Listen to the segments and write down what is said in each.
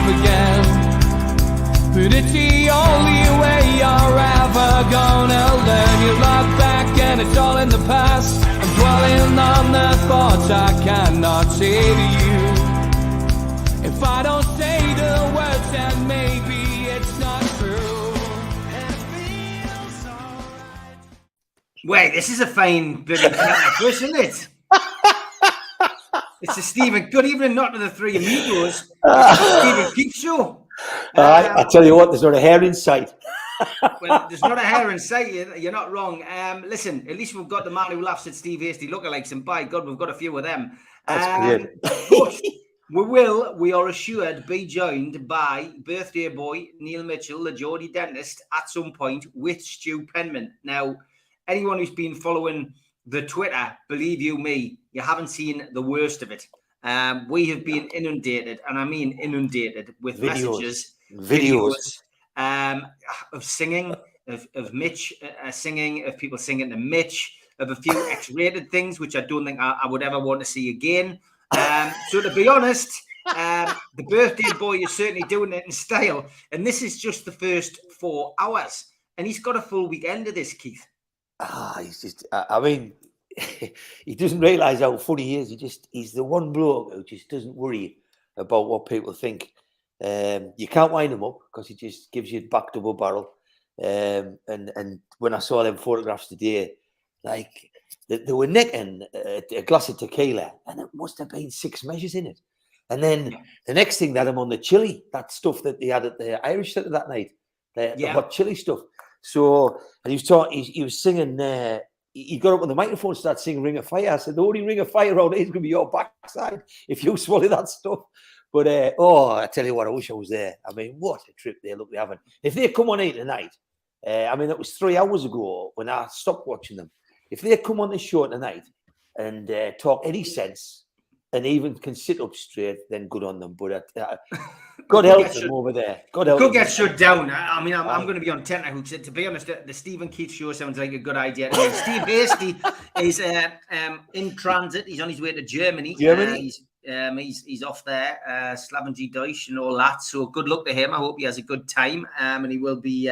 laugh again. But it's the only way you're ever gonna learn. You look back and it's all in the past. I'm dwelling on the thoughts I cannot say to you. If I don't say the words, then maybe it's not true. It feels alright. Wait, this is a fine bloody character, isn't it? It's a Stephen. Good evening, not to the three amigos. Stephen Keith show. I tell you what, there's not a hair in sight. Well, there's not a hair in sight. You're not wrong. Listen, at least we've got the man who laughs at Steve Hasty lookalikes, and by God, we've got a few of them. That's great. But we are assured, be joined by birthday boy Neil Mitchell, the Geordie dentist, at some point with Stu Penman. Now, anyone who's been following the Twitter, believe you me, you haven't seen the worst of it. We have been inundated, and I mean inundated, with videos of singing, of Mitch singing, of people singing to Mitch, of a few X-rated things, which I don't think I would ever want to see again. So to be honest, the birthday boy is certainly doing it in style, and this is just the first 4 hours, and he's got a full weekend of this, Keith. He's just, I mean, he doesn't realise how funny he is. He's the one bloke who just doesn't worry about what people think. You can't wind him up because he just gives you back double barrel. And when I saw them photographs today, like they were necking a glass of tequila, and it must have been 6 measures in it. And then the next thing, they had him on the chili, that stuff that they had at the Irish Centre that night, the hot chili stuff. So, and he was singing. He got up on the microphone and started singing "Ring of Fire." I said, "The only ring of fire around here is going to be your backside if you swallow that stuff." But I tell you what, I wish I was there. I mean, what a trip they look having. If they come on here tonight, I mean, that was 3 hours ago when I stopped watching them. If they come on this show tonight and talk any sense and even can sit up straight, then good on them. But God help them over there. God help them. Could get shut down. I mean, I'm going to be on tenterhooks. To be honest, the Stephen Keith show sounds like a good idea. Steve Hasty is in transit. He's on his way to Germany. He's off there, Slaven G. Deutsch and all that. So good luck to him. I hope he has a good time. And he will be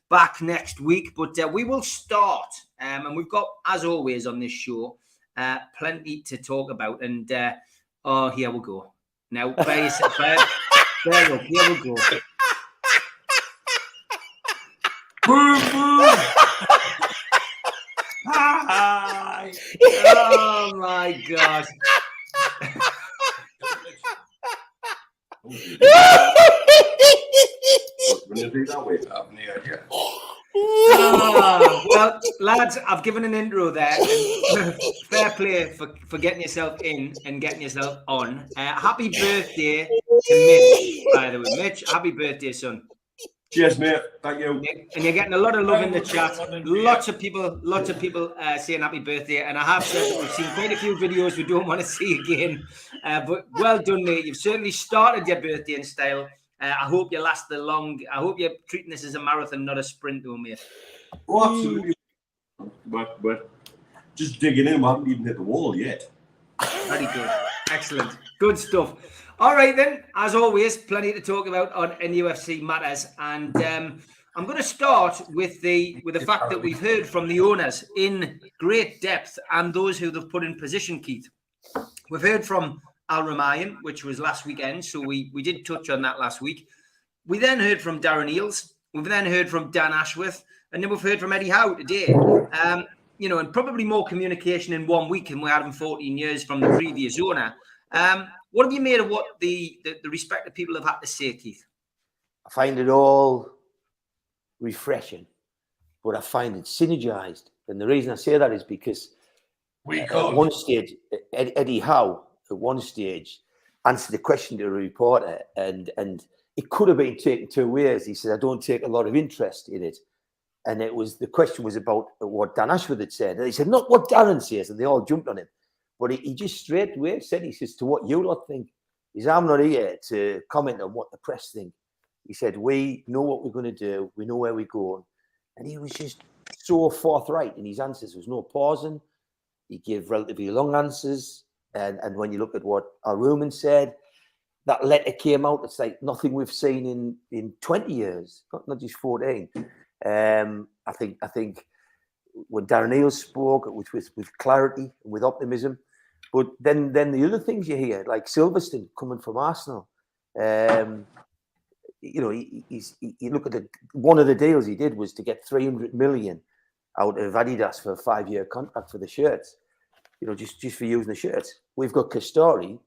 back next week. But we will start. And we've got, as always on this show, plenty to talk about. And here we go. Now, here we go. Boom, boom. Hi. Oh my God. Well, lads, I've given an intro there. Fair play for getting yourself in and getting yourself on. Happy birthday to Mitch, by the way. Mitch, happy birthday, son. Cheers, mate. Thank you. And you're getting a lot of love in the chat. Lots of people saying happy birthday. And I have said that we've seen quite a few videos we don't want to see again. But well done, mate. You've certainly started your birthday in style. I hope you last the long. I hope you're treating this as a marathon, not a sprint, though, mate. Oh, absolutely. But just digging in, we haven't even hit the wall yet. Very good. Excellent. Good stuff. All right, then. As always, plenty to talk about on NUFC matters. And I'm going to start with the fact that we've heard from the owners in great depth and those who they've put in position, Keith. We've heard from Al Ramayan, which was last weekend. So we did touch on that last week. We then heard from Darren Eales. We've then heard from Dan Ashworth. And then we've heard from Eddie Howe today. And probably more communication in 1 week than we had in 14 years from the previous owner. What have you made of what the respective people have had to say, Keith? I find it all refreshing, but I find it synergized. And the reason I say that is because at one stage, Eddie Howe, at one stage, answered the question to a reporter, and it could have been taken 2 ways. He said, "I don't take a lot of interest in it." And the question was about what Dan Ashworth had said. And he said, "Not what Darren says," and they all jumped on him. But he just straight away said, he says, "To what you lot think." He said, "I'm not here to comment on what the press think." He said, "We know what we're going to do. We know where we're going." And he was just so forthright in his answers. There was no pausing. He gave relatively long answers. And when you look at what Al Ruman said, that letter came out. It's like nothing we've seen in 20 years, not just 14. I think when Darren Neal spoke with clarity, with optimism, but then the other things you hear, like Silverstone coming from Arsenal, you know, you look at one of the deals he did was to get 300 million out of Adidas for a 5-year contract for the shirts, you know, just for using the shirts. We've got Castori,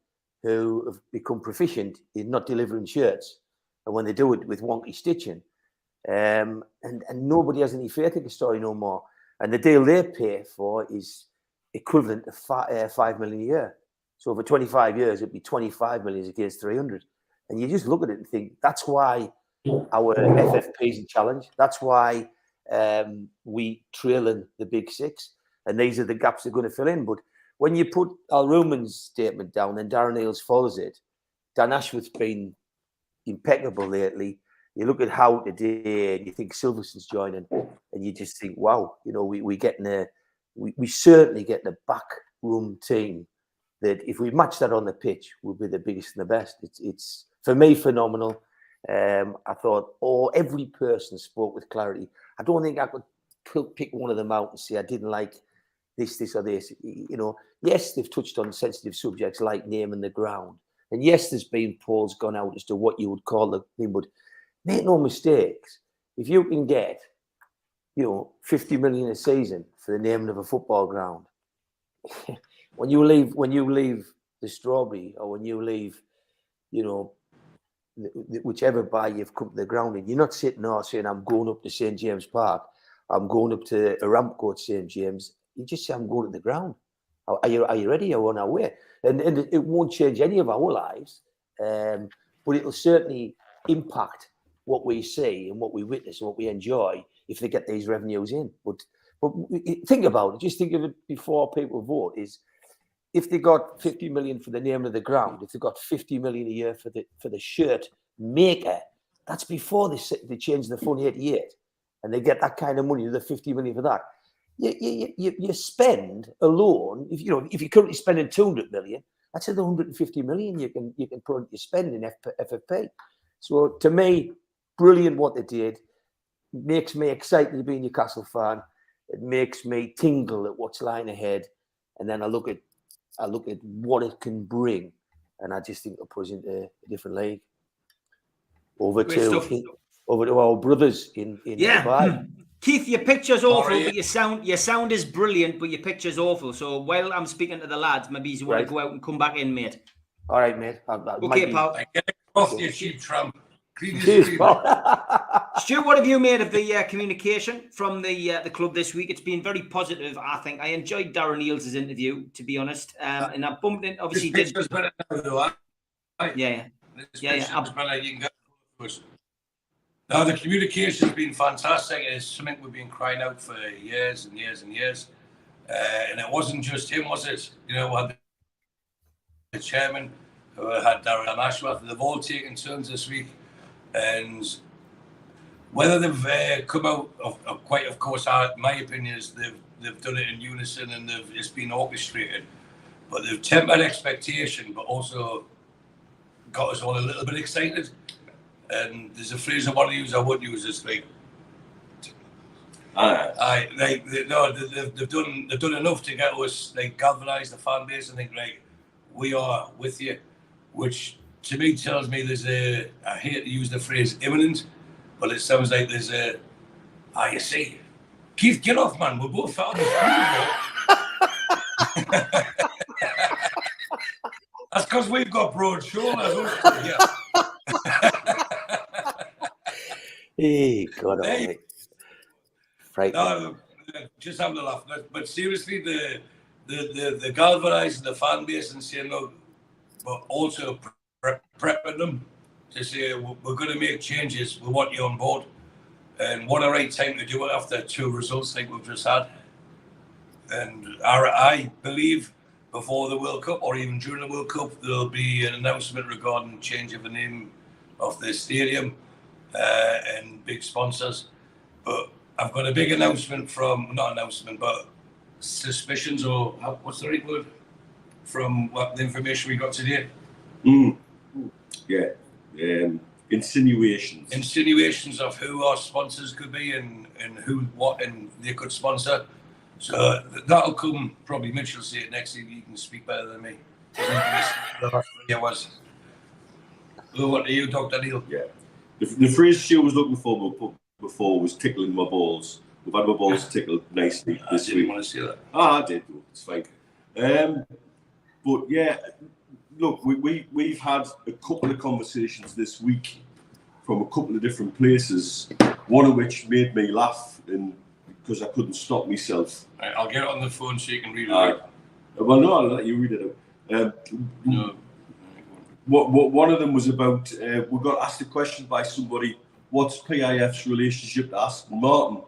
who have become proficient in not delivering shirts, and when they do it with wonky stitching, and nobody has any faith in Castori no more. And the deal they pay for is equivalent to 5 million a year. So over 25 years, it'd be 25 million against 300. And you just look at it and think, that's why our FFP is a challenge. That's why we trail in the big six. And these are the gaps they're going to fill in. But when you put Al Ruman's statement down and Darren Neal's follows it, Dan Ashworth's been impeccable lately. You look at Howe today and you think Silverstone's joining, and you just think, wow, you know, we certainly get the backroom team that if we match that on the pitch, will be the biggest and the best. It's for me phenomenal. I thought, every person spoke with clarity. I don't think I could pick one of them out and say I didn't like this or this. You know, yes, they've touched on sensitive subjects like naming the ground, and yes, there's been polls gone out as to what you would call the thing, but make no mistakes. If you can get, you know, 50 million a season for the naming of a football ground, when you leave the Strawberry, or when you leave, you know, whichever bar you've come to the ground in, you're not sitting there saying, I'm going up to St. James Park, I'm going up to Aramco at St. James. You just say, I'm going to the ground. Are you ready? Are we on our way? And it won't change any of our lives, but it'll certainly impact what we see and what we witness and what we enjoy if they get these revenues in. But think about it. Just think of it before people vote. Is if they got 50 million for the name of the ground, if they got 50 million a year for the shirt maker, that's before they change the Fund 88, and they get that kind of money, the 50 million for that. You spend alone, if you're currently spending 200 million, that's another 150 million you can put you spend in FFP. So to me, brilliant what they did. It makes me excited to be a Newcastle fan. It makes me tingle at what's lying ahead, and then I look at what it can bring, and I just think it'll put us into a different league. Over to our brothers in Dubai. Keith, your picture's awful, but your sound is brilliant, but your picture's awful. So while I'm speaking to the lads, maybe you want to go out and come back in, mate. All right, mate. Okay, pal. Get off your cheap tramp. Cheers, pal. Stu, what have you made of the communication from the club this week? It's been very positive, I think. I enjoyed Darren Neal's interview, to be honest. And I bumped in, obviously. This picture's better now, though, huh? Yeah. This picture's better. You can get it. Now, the communication's been fantastic. It's something we've been crying out for years and years and years. And it wasn't just him, was it? You know, we had the chairman, we had Darren Ashworth. They've all taken turns this week. And whether they've come out of course, my opinion is they've done it in unison and it's been orchestrated. But they've tempered expectation, but also got us all a little bit excited. And there's a phrase I want to use, I would use, it's like, they've done enough to get us, like, galvanise the fan base and think, like, we are with you, which to me tells me there's I hate to use the phrase imminent, but it sounds like there's you see, Keith, get off, man, we're both out of the That's because we've got broad shoulders. Yeah. Hey, God, hey. Right. No, just having a laugh. But seriously, the galvanising the fan base and saying, look, but also prepping them to say, we're going to make changes. We want you on board. And what a right time to do it after 2 results like we've just had. And I believe before the World Cup or even during the World Cup, there'll be an announcement regarding change of the name of the stadium and big sponsors. But I've got a big announcement but suspicions, or what's the right word, from what the information we got today. Insinuations of who our sponsors could be and who, what, and they could sponsor. So that'll come, probably Mitch will say it next week, you can speak better than me. Over to you, Dr. Neil. Yeah. The phrase Stu was looking for before was tickling my balls. We've had my balls tickled nicely this week. I didn't want to say that. I did, though. It's fine. But yeah, look, we've had a couple of conversations this week from a couple of different places, one of which made me laugh and because I couldn't stop myself. Right, I'll get it on the phone so you can read it out. Well, no, I'll let you read it out. No. One of them was about, we got asked a question by somebody, what's PIF's relationship to Aston Martin?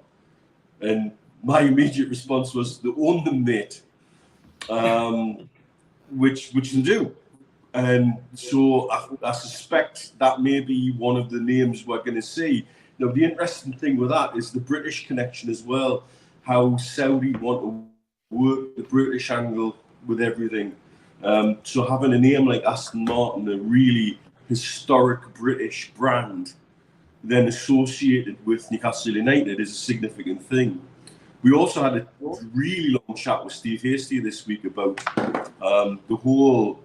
And my immediate response was, they own them, mate. Which they do. And so I suspect that may be one of the names we're going to see. Now, the interesting thing with that is the British connection as well, how Saudi want to work the British angle with everything. So having a name like Aston Martin, a really historic British brand, then associated with Newcastle United is a significant thing. We also had a really long chat with Steve Hasty this week about the whole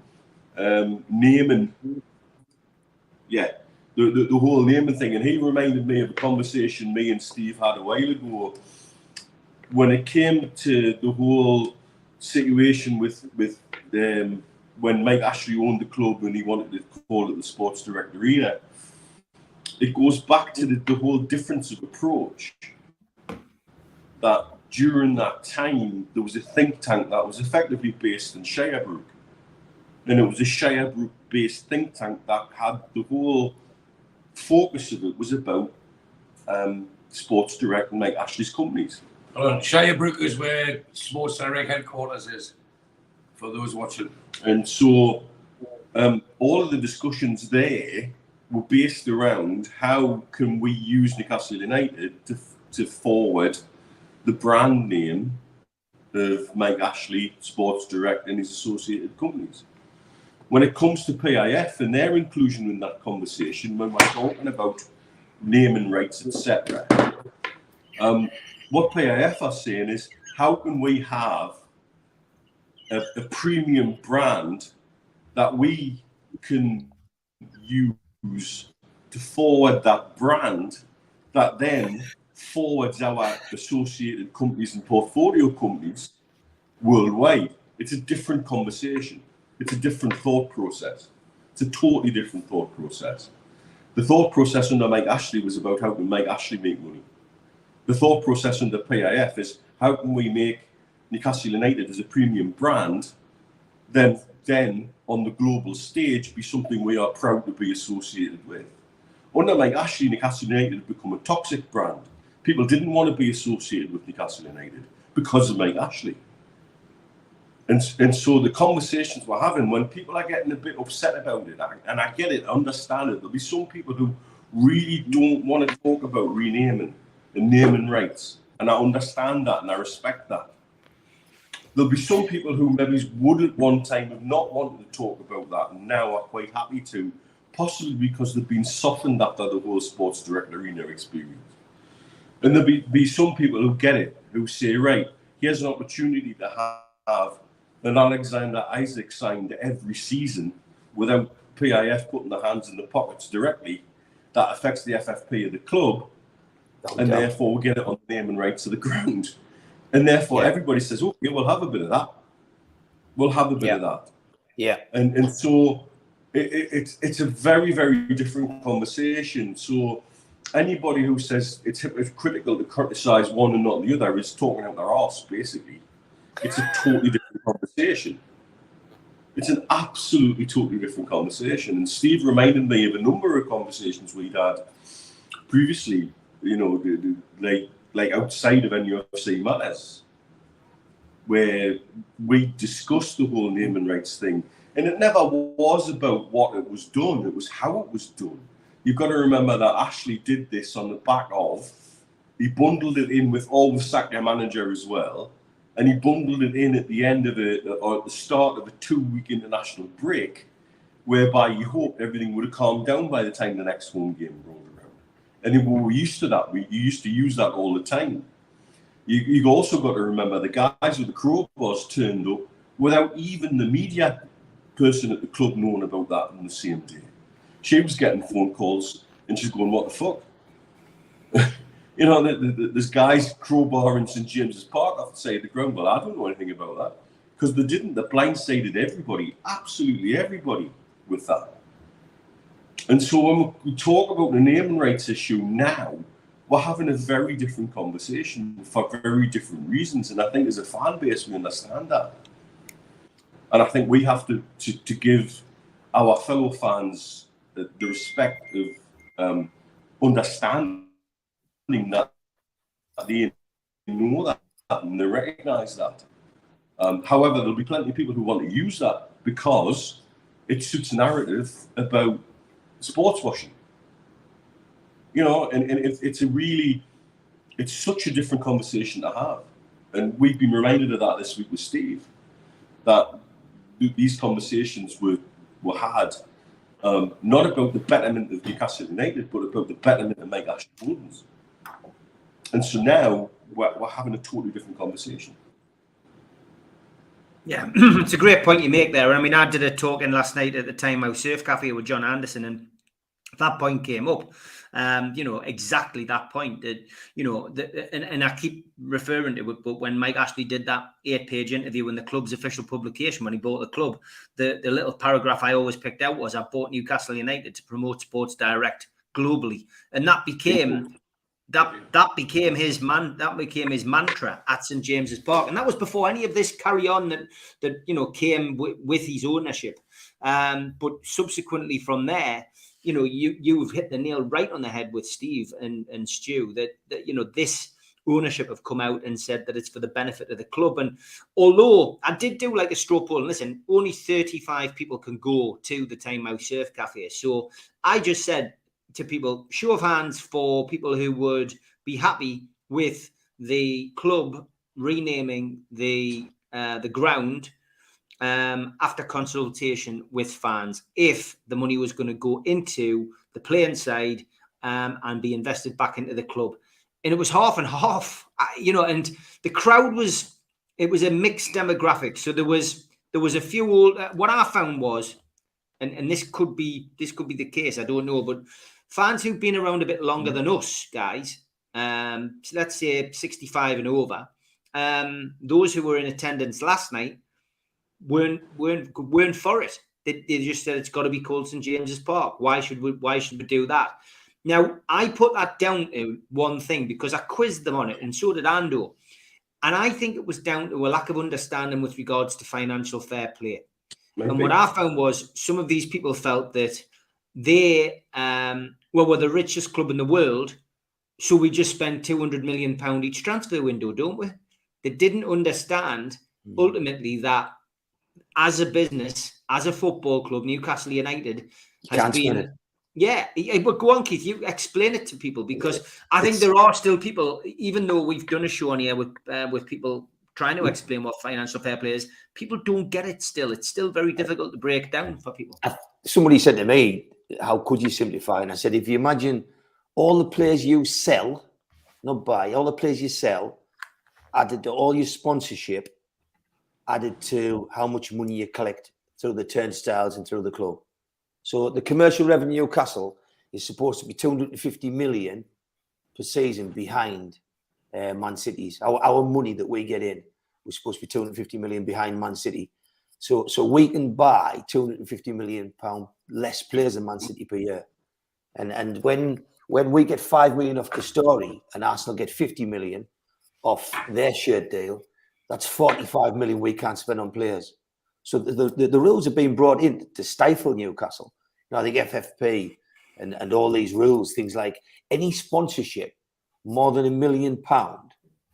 naming, the whole naming thing. And he reminded me of a conversation me and Steve had a while ago when it came to the whole situation with when Mike Ashley owned the club and he wanted to call it the Sports Direct Arena. It goes back to the whole difference of approach. That during that time, there was a think tank that was effectively based in Shirebrook. And it was a Shirebrook-based think tank that had the whole focus of it was about Sports Direct and Mike Ashley's companies. Shirebrook is where Sports Direct headquarters is, for those watching. And so all of the discussions there were based around how can we use Newcastle United to forward the brand name of Mike Ashley, Sports Direct and his associated companies. When it comes to PIF and their inclusion in that conversation, when we're talking about naming rights, etc., what PIF are saying is, how can we have a premium brand that we can use to forward that brand that then forwards our associated companies and portfolio companies worldwide? It's a different conversation. It's a different thought process. It's a totally different thought process. The thought process under Mike Ashley was about how can Mike Ashley make money. The thought process under PIF is how can we make Newcastle United as a premium brand, then on the global stage be something we are proud to be associated with. Under Mike Ashley, Newcastle United had become a toxic brand. People didn't want to be associated with Newcastle United because of Mike Ashley. And so the conversations we're having, when people are getting a bit upset about it, and I get it, I understand it, there'll be some people who really don't want to talk about renaming and naming rights. And I understand that and I respect that. There'll be some people who maybe would at one time have not wanted to talk about that and now are quite happy to, possibly because they've been softened after the whole Sports Direct Arena experience. And there'll be some people who get it, who say, right, here's an opportunity to have an Alexander Isaac signed every season without PIF putting their hands in the pockets directly. That affects the FFP of the club, and therefore we get it on the name and rights of the ground. And therefore everybody says, okay, we'll have a bit of that. We'll have a bit of that. Yeah. And so it's a very, very different conversation. So anybody who says it's hypocritical to criticise one and not the other is talking out their arse, basically. It's a totally different conversation. It's an absolutely totally different conversation. And Steve reminded me of a number of conversations we'd had previously, you know, like outside of NUFC matters, where we discussed the whole naming rights thing. And it never was about what it was done, it was how it was done. You've got to remember that Ashley did this on the back of, he bundled it in with all the Saka manager as well. And he bundled it in at the end of it, or at the start of a 2-week international break, whereby you hope everything would have calmed down by the time the next home game rolled around. And we were used to that. We used to use that all the time. You've also got to remember the guys with the crowbars turned up without even the media person at the club knowing about that on the same day. She was getting phone calls and she's going, what the fuck? You know, there's guys crowbar in St James's Park off the side of the ground. Well, I don't know anything about that. Because they didn't. They blindsided everybody, absolutely everybody, with that. And so when we talk about the naming rights issue now, we're having a very different conversation for very different reasons. And I think as a fan base, we understand that. And I think we have to give our fellow fans the respect of understanding that they know that and they recognise that. However, there'll be plenty of people who want to use that because it suits a narrative about sports washing. You know, and it's such a different conversation to have. And we've been reminded of that this week with Steve, that these conversations were had not about the betterment of Newcastle United, but about the betterment of Mike Ashley-Williams. And so now we're having a totally different conversation. Yeah, it's a great point you make there. I mean, I did a talk in last night at the Time Out Surf Cafe with John Anderson, and that point came up. You know, exactly that point that, you know, and I keep referring to it, but when Mike Ashley did that 8-page interview in the club's official publication when he bought the club, the little paragraph I always picked out was, I bought Newcastle United to promote Sports Direct globally. And that became that became his mantra at St James's Park, and that was before any of this carry on that you know came with his ownership. But subsequently from there, you know, you've hit the nail right on the head with Steve and Stu that you know this ownership have come out and said that it's for the benefit of the club. And although I did do like a straw poll, and listen, only 35 people can go to the Time Out Surf Cafe, so I just said to people, show of hands for people who would be happy with the club renaming the ground after consultation with fans, if the money was going to go into the playing side and be invested back into the club. And it was half and half, you know, and the crowd it was a mixed demographic. So there was a few old, what I found was, and this could be the case, I don't know, but fans who've been around a bit longer than us, guys, so let's say 65 and over, those who were in attendance last night weren't for it. They just said it's got to be called St James's Park. Why should we do that? Now, I put that down to one thing because I quizzed them on it, and so did Ando. And I think it was down to a lack of understanding with regards to financial fair play. Maybe. And what I found was some of these people felt that they were the richest club in the world, so we just spend £200 million each transfer window, don't we? They didn't understand ultimately that as a business, as a football club, Newcastle United has been. Yeah, but go on, Keith. You explain it to people, because I think there are still people, even though we've done a show on here with people trying to explain what financial fair play is, people don't get it still. It's still very difficult to break down for people. Somebody said to me, how could you simplify? And I said, if you imagine all the players you sell, not buy, all the players you sell, added to all your sponsorship, added to how much money you collect through the turnstiles and through the club. So the commercial revenue of Newcastle is supposed to be 250 million per season behind Man City's. Our money that we get in was supposed to be 250 million behind Man City. So we can buy 250 million pound less players than Man City per year. And when we get 5 million off the story and Arsenal get 50 million off their shirt deal, that's 45 million we can't spend on players. So the rules are being brought in to stifle Newcastle. You know, I think FFP and all these rules, things like any sponsorship more than £1 million,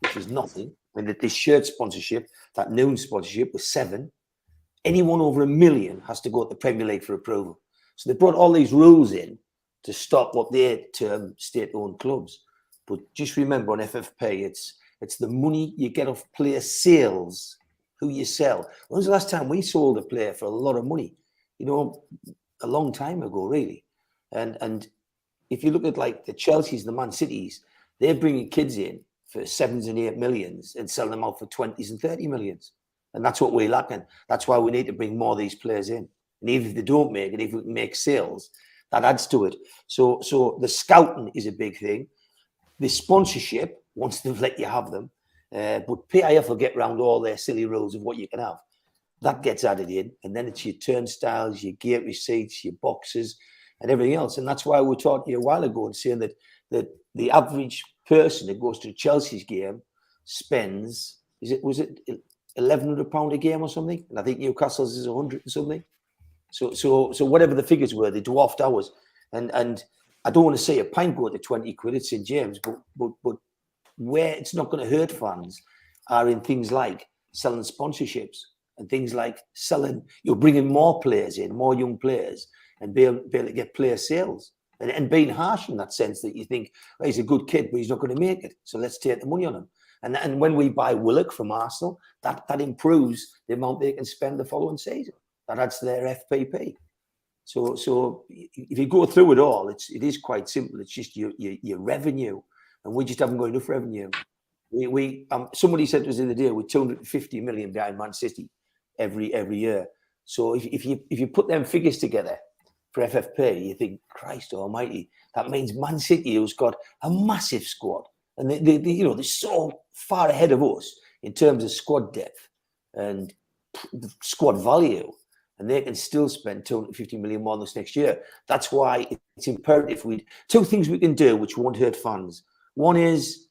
which is nothing. I mean, this shirt sponsorship, that noon sponsorship was 7. Anyone over £1 million has to go to the Premier League for approval. So they brought all these rules in to stop what they term state-owned clubs. But just remember, on FFP, it's the money you get off player sales, who you sell. When was the last time we sold a player for a lot of money? You know, a long time ago, really. And if you look at like the Chelseas, the Man Cities, they're bringing kids in for 7s and 8 millions and selling them out for 20s and 30 millions. And that's what we're lacking. That's why we need to bring more of these players in. And even if they don't make it, if we can make sales, that adds to it. So the scouting is a big thing. The sponsorship, once they've let you have them, but PIF will get around all their silly rules of what you can have. That gets added in, and then it's your turnstiles, your gate receipts, your boxes, and everything else. And that's why we talked to you a while ago and saying that the average person that goes to a Chelsea's game spends, was it £1,100 a game or something? And I think Newcastle's is 100 and something. So whatever the figures were, they dwarfed ours. And I don't want to say a pint go to 20 quid at St James, but where it's not going to hurt fans are in things like selling sponsorships and things like selling, you're bringing more players in, more young players, and be able to get player sales. And being harsh in that sense that you think, well, he's a good kid, but he's not going to make it. So let's take the money on him. And when we buy Willock from Arsenal, that improves the amount they can spend the following season. That adds to their FPP. So if you go through it all, it is quite simple. It's just your revenue, and we just haven't got enough revenue. Somebody said to us the other day, we're 250 million behind Man City every year. So if you put them figures together for FFP, you think, Christ Almighty, that means Man City, who's got a massive squad, and they're so far ahead of us in terms of squad depth and squad value, and they can still spend 250 million more this next year. That's why it's imperative. Two things we can do which won't hurt fans. One is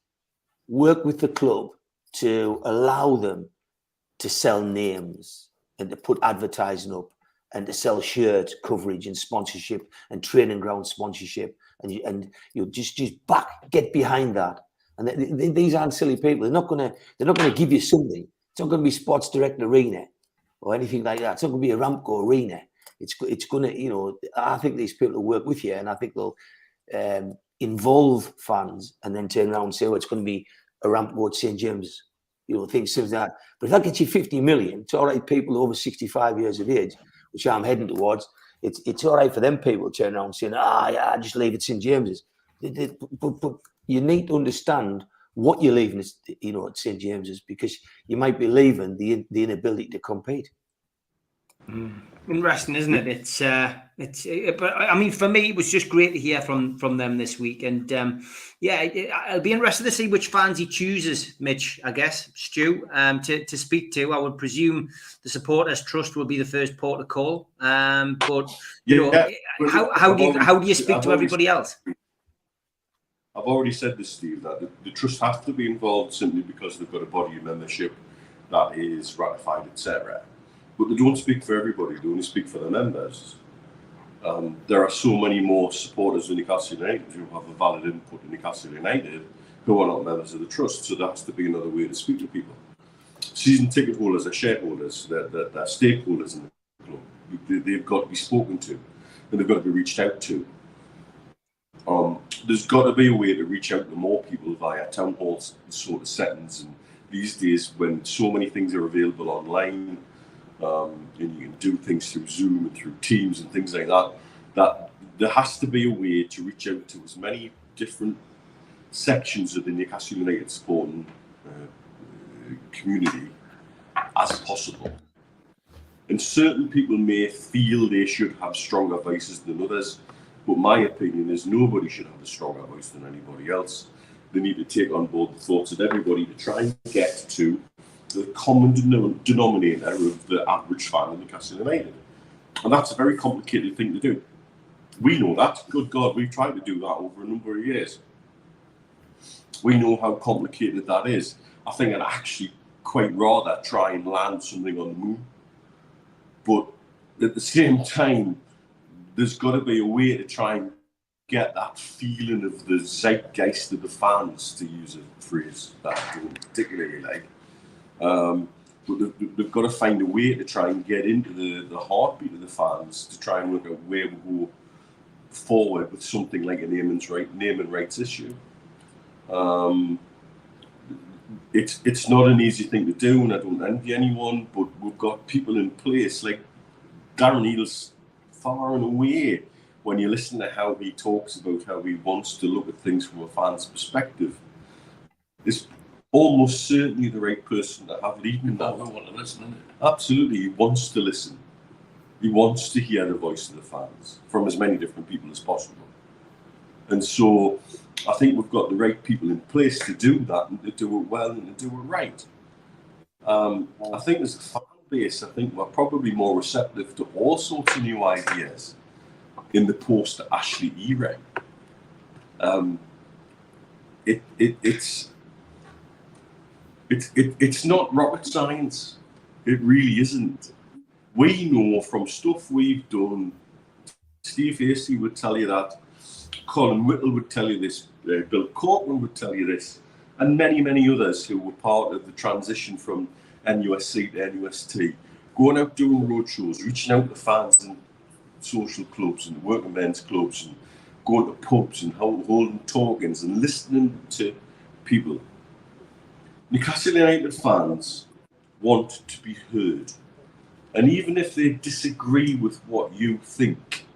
work with the club to allow them to sell names and to put advertising up and to sell shirt coverage and sponsorship and training ground sponsorship, and you just get behind that. And these aren't silly people. They're not gonna give you something. It's not going to be Sports Direct Arena or anything like that. It's not going to be a Ramco Arena. It's going to, I think these people will work with you, and I think they'll involve fans and then turn around and say, oh, it's going to be a Ramco at St James, things like that. But if that gets you 50 million, it's all right. People over 65 years of age, which I'm heading towards, it's all right for them people to turn around and saying, yeah, just leave it St James's. But you need to understand what you're leaving at St James's, because you might be leaving the inability to compete. Interesting, isn't it? But I mean, for me, it was just great to hear from them this week, and I'll be interested to see which fans he chooses, Mitch. I guess Stu to speak to. I would presume the Supporters Trust will be the first port of call. But how do you speak to everybody else? I've already said this, Steve, that the trust has to be involved simply because they've got a body of membership that is ratified, etc. But they don't speak for everybody, they only speak for the members. There are so many more supporters of Newcastle United who have a valid input in Newcastle United who are not members of the trust, so there has to be another way to speak to people. Season ticket holders are shareholders, they're stakeholders in the club. They've got to be spoken to, and they've got to be reached out to. There's got to be a way to reach out to more people via town halls sort of settings, and these days when so many things are available online, and you can do things through Zoom and through Teams and things like that there has to be a way to reach out to as many different sections of the Newcastle United supporting community as possible. And certain people may feel they should have stronger voices than others, but my opinion is nobody should have a stronger voice than anybody else. They need to take on board the thoughts of everybody to try and get to the common denominator of the average fan of Newcastle United. And that's a very complicated thing to do. We know that. Good God, we've tried to do that over a number of years. We know how complicated that is. I think I'd actually quite rather try and land something on the moon. But at the same time, there's got to be a way to try and get that feeling of the zeitgeist of the fans, to use a phrase that I don't particularly like. But they've got to find a way to try and get into the heartbeat of the fans to try and look at where we go forward with something like a name and rights issue. It's not an easy thing to do, and I don't envy anyone, but we've got people in place like Darren Neal's far and away, when you listen to how he talks about how he wants to look at things from a fan's perspective, is almost certainly the right person to have leading that. I want to listen, isn't it? Absolutely, he wants to listen. He wants to hear the voice of the fans from as many different people as possible. And so I think we've got the right people in place to do that and to do it well and to do it right. I think as a fan base, I think we're probably more receptive to all sorts of new ideas in the post-Ashley era. It's not rocket science. It really isn't. We know from stuff we've done. Steve Hasty would tell you that. Colin Whittle would tell you this. Bill Corcoran would tell you this, and many, many others who were part of the transition from NUFC to NUST, going out doing roadshows, reaching out to fans in social clubs and working men's clubs, and going to pubs and holding talkings and listening to people. Newcastle United fans want to be heard, and even if they disagree with what you think,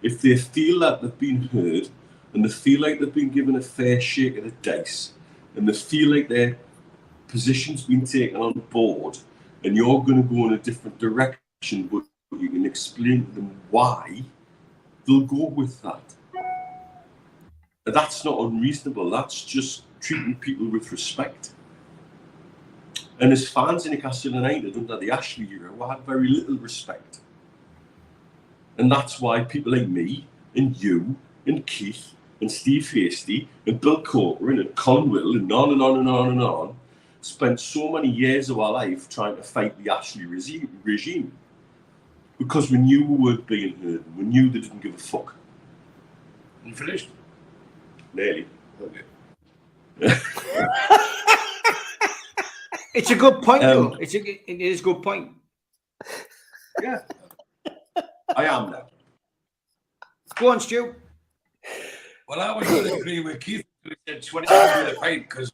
if they feel that they've been heard and they feel like they've been given a fair shake of the dice and they feel like their position's been taken on board and you're going to go in a different direction, but you can explain to them why, they'll go with that. And that's not unreasonable. That's just treating people with respect. And as fans in Newcastle United under the Ashley era, we had very little respect. And that's why people like me and you and Keith and Steve Hasty and Bill Corcoran and Colin Whittle and on and on and on and on spent so many years of our life trying to fight the Ashley regime. Because we knew we weren't being heard. We knew they didn't give a fuck. You finished? Nearly. Okay. It's a good point, though. It is a good point. Yeah. I am now. Go on, Stu. Well, I was going to agree with Keith. He said 20 with a pint because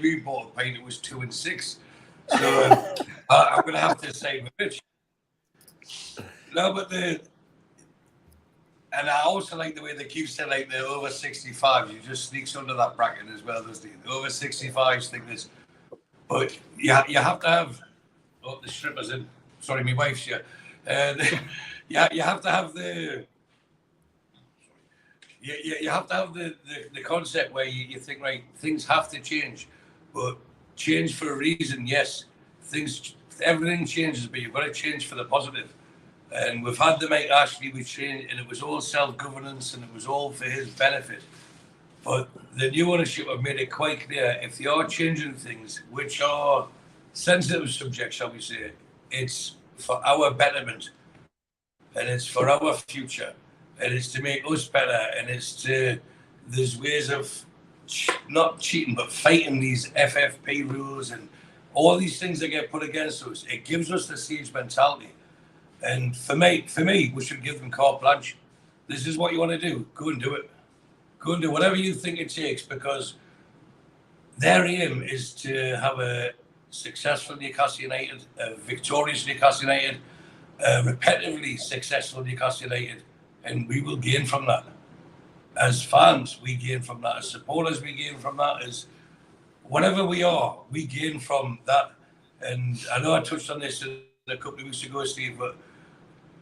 we bought a pint, it was 2 and 6. So I'm going to have to say with Rich. No, but and I also like the way that Keith said, like the over 65s, you just sneaks under that bracket as well, doesn't he? The over 65s think this. But you have to have, oh, the strippers in. Sorry, my wife's here. You have to have the. You have to have the concept where you think, right, things have to change, but change for a reason. Yes, everything changes, but you've got to change for the positive. And we've had the Mike Ashley, we changed, and it was all self-governance, and it was all for his benefit. But the new ownership have made it quite clear, if they are changing things, which are sensitive subjects, shall we say, it's for our betterment, and it's for our future, and it's to make us better, and there's ways of not cheating, but fighting these FFP rules and all these things that get put against us. It gives us the siege mentality. And for me, we should give them carte blanche. This is what you want to do. Go and do it. Go and do whatever you think it takes, because their aim is to have a successful Newcastle United, a victorious Newcastle United, a repetitively successful Newcastle United, and we will gain from that. As fans, we gain from that. As supporters, we gain from that. As whatever we are, we gain from that. And I know I touched on this a couple of weeks ago, Steve, but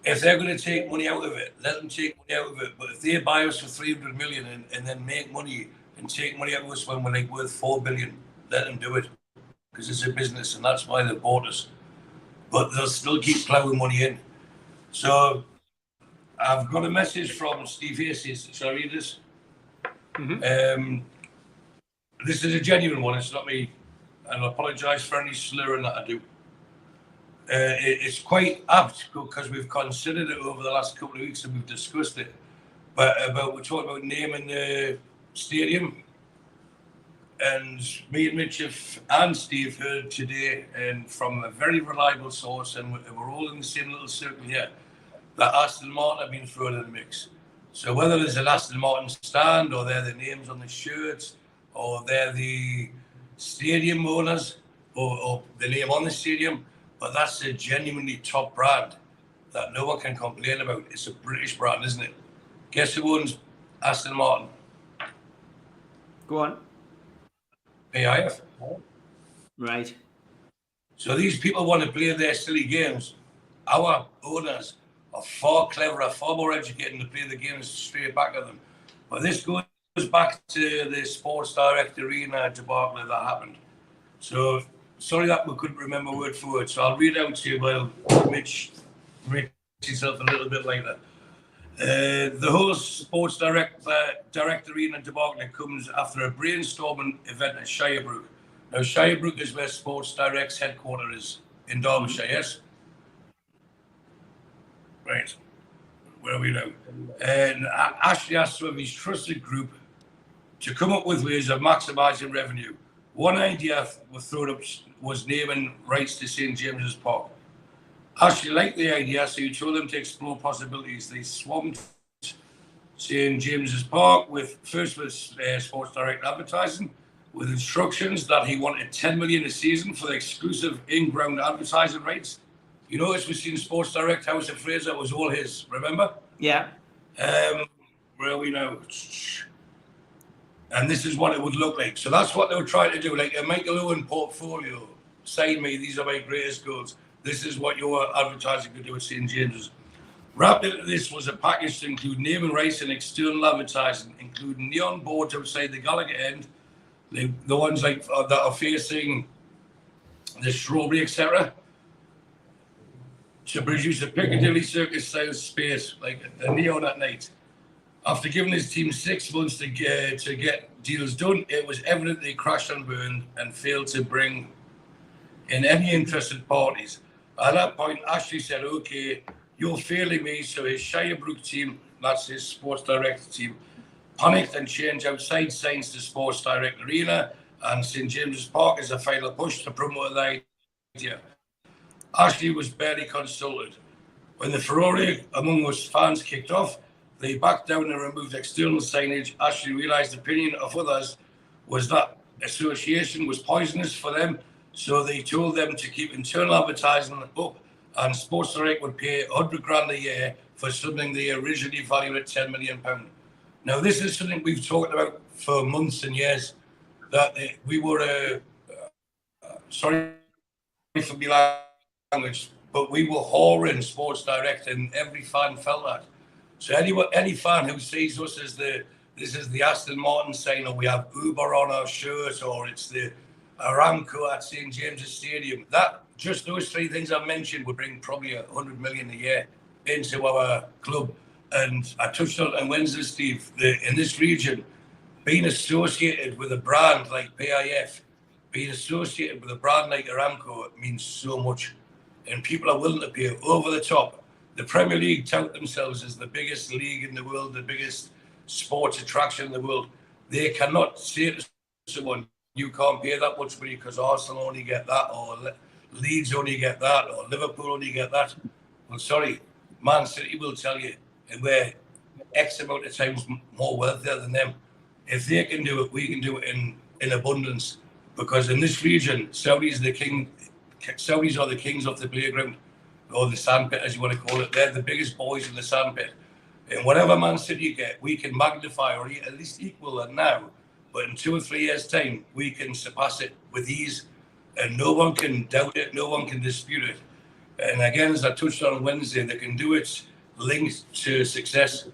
if they're going to take money out of it, let them take money out of it. But if they buy us for 300 million and then make money and take money out of us when we're like worth 4 billion, let them do it, because it's a business and that's why they bought us. But they'll still keep ploughing money in. So I've got a message from Steve Hasty. Shall I read this? Mm-hmm. This is a genuine one. It's not me. And I apologise for any slurring that I do. It's quite apt because we've considered it over the last couple of weeks and we've discussed it. But we're talking about naming the stadium. And me and Mitch and Steve heard today, and from a very reliable source, and we're all in the same little circle here, that Aston Martin have been thrown in the mix. So whether there's an Aston Martin stand, or they're the names on the shirts, or they're the stadium owners, or the name on the stadium, but that's a genuinely top brand. that no one can complain about. It's a British brand, isn't it? Guess who owns Aston Martin? Go on. PIF. Right. So these people want to play their silly games. Our owners are far cleverer, far more educated to play the games straight back at them. But this goes back to the Sports Direct Arena debacle that happened. So sorry that we couldn't remember word for word. So I'll read out to you while Mitch breaks himself a little bit later. The whole Sports Direct Arena debacle comes after a brainstorming event at Shirebrook. Now, Shirebrook is where Sports Direct's headquarters is, in Derbyshire, yes? Right. Where are we now? And Ashley asked some of his trusted group to come up with ways of maximising revenue. One idea was thrown up was naming rights to St James's Park. Ashley liked the idea, so he told them to explore possibilities. They swamped St James's Park with Sports Direct advertising, with instructions that he wanted 10 million a season for the exclusive in-ground advertising rights. You notice we've seen Sports Direct House of Fraser was all his, remember? Yeah. Where are we now? And this is what it would look like. So that's what they were trying to do, like a Michael Owen portfolio. Sign me, these are my greatest goals. This is what your advertising could do at St James's. Wrapped into this was a package to include naming rights and external advertising, including neon boards outside the Gallagher end, the ones like that are facing the Strawberry, etc., to produce a Piccadilly Circus-style space, like a neon at night. After giving his team 6 months to get deals done, it was evident they crashed and burned and failed to bring in any interested parties. At that point, Ashley said, okay, you're failing me. So his Shirebrook team, that's his Sports Direct team, panicked and changed outside signs to Sports Direct Arena and St James's Park as a final push to promote the idea. Ashley was barely consulted. When the furore among us fans kicked off, they backed down and removed external signage. Ashley realised the opinion of others was that association was poisonous for them, so they told them to keep internal advertising up, and Sports Direct would pay 100 grand a year for something they originally valued at £10 million. Now, this is something we've talked about for months and years, that we were, sorry for my language, but we were whoring Sports Direct, and every fan felt that. So any fan who sees us as this is the Aston Martin sign, or we have Uber on our shirt, or it's the Aramco at St James's Stadium, that just those 3 things I mentioned would bring probably 100 million a year into our club. And I touched on Wednesday, Steve, in this region, being associated with a brand like PIF, being associated with a brand like Aramco, it means so much. And people are willing to pay over the top. The Premier League tout themselves as the biggest league in the world, the biggest sports attraction in the world. They cannot say to someone, you can't pay that much money because Arsenal only get that, or Leeds only get that, or Liverpool only get that. Well, sorry, Man City will tell you, and we're X amount of times more wealthier than them. If they can do it, we can do it in abundance. Because in this region, Saudis are the kings of the playground, or the sandpit, as you want to call it. They're the biggest boys in the sandpit. And whatever Man City get, we can magnify or at least equal that now. But in 2 or 3 years' time, we can surpass it with ease. And no one can doubt it. No one can dispute it. And again, as I touched on Wednesday, they can do it linked to success.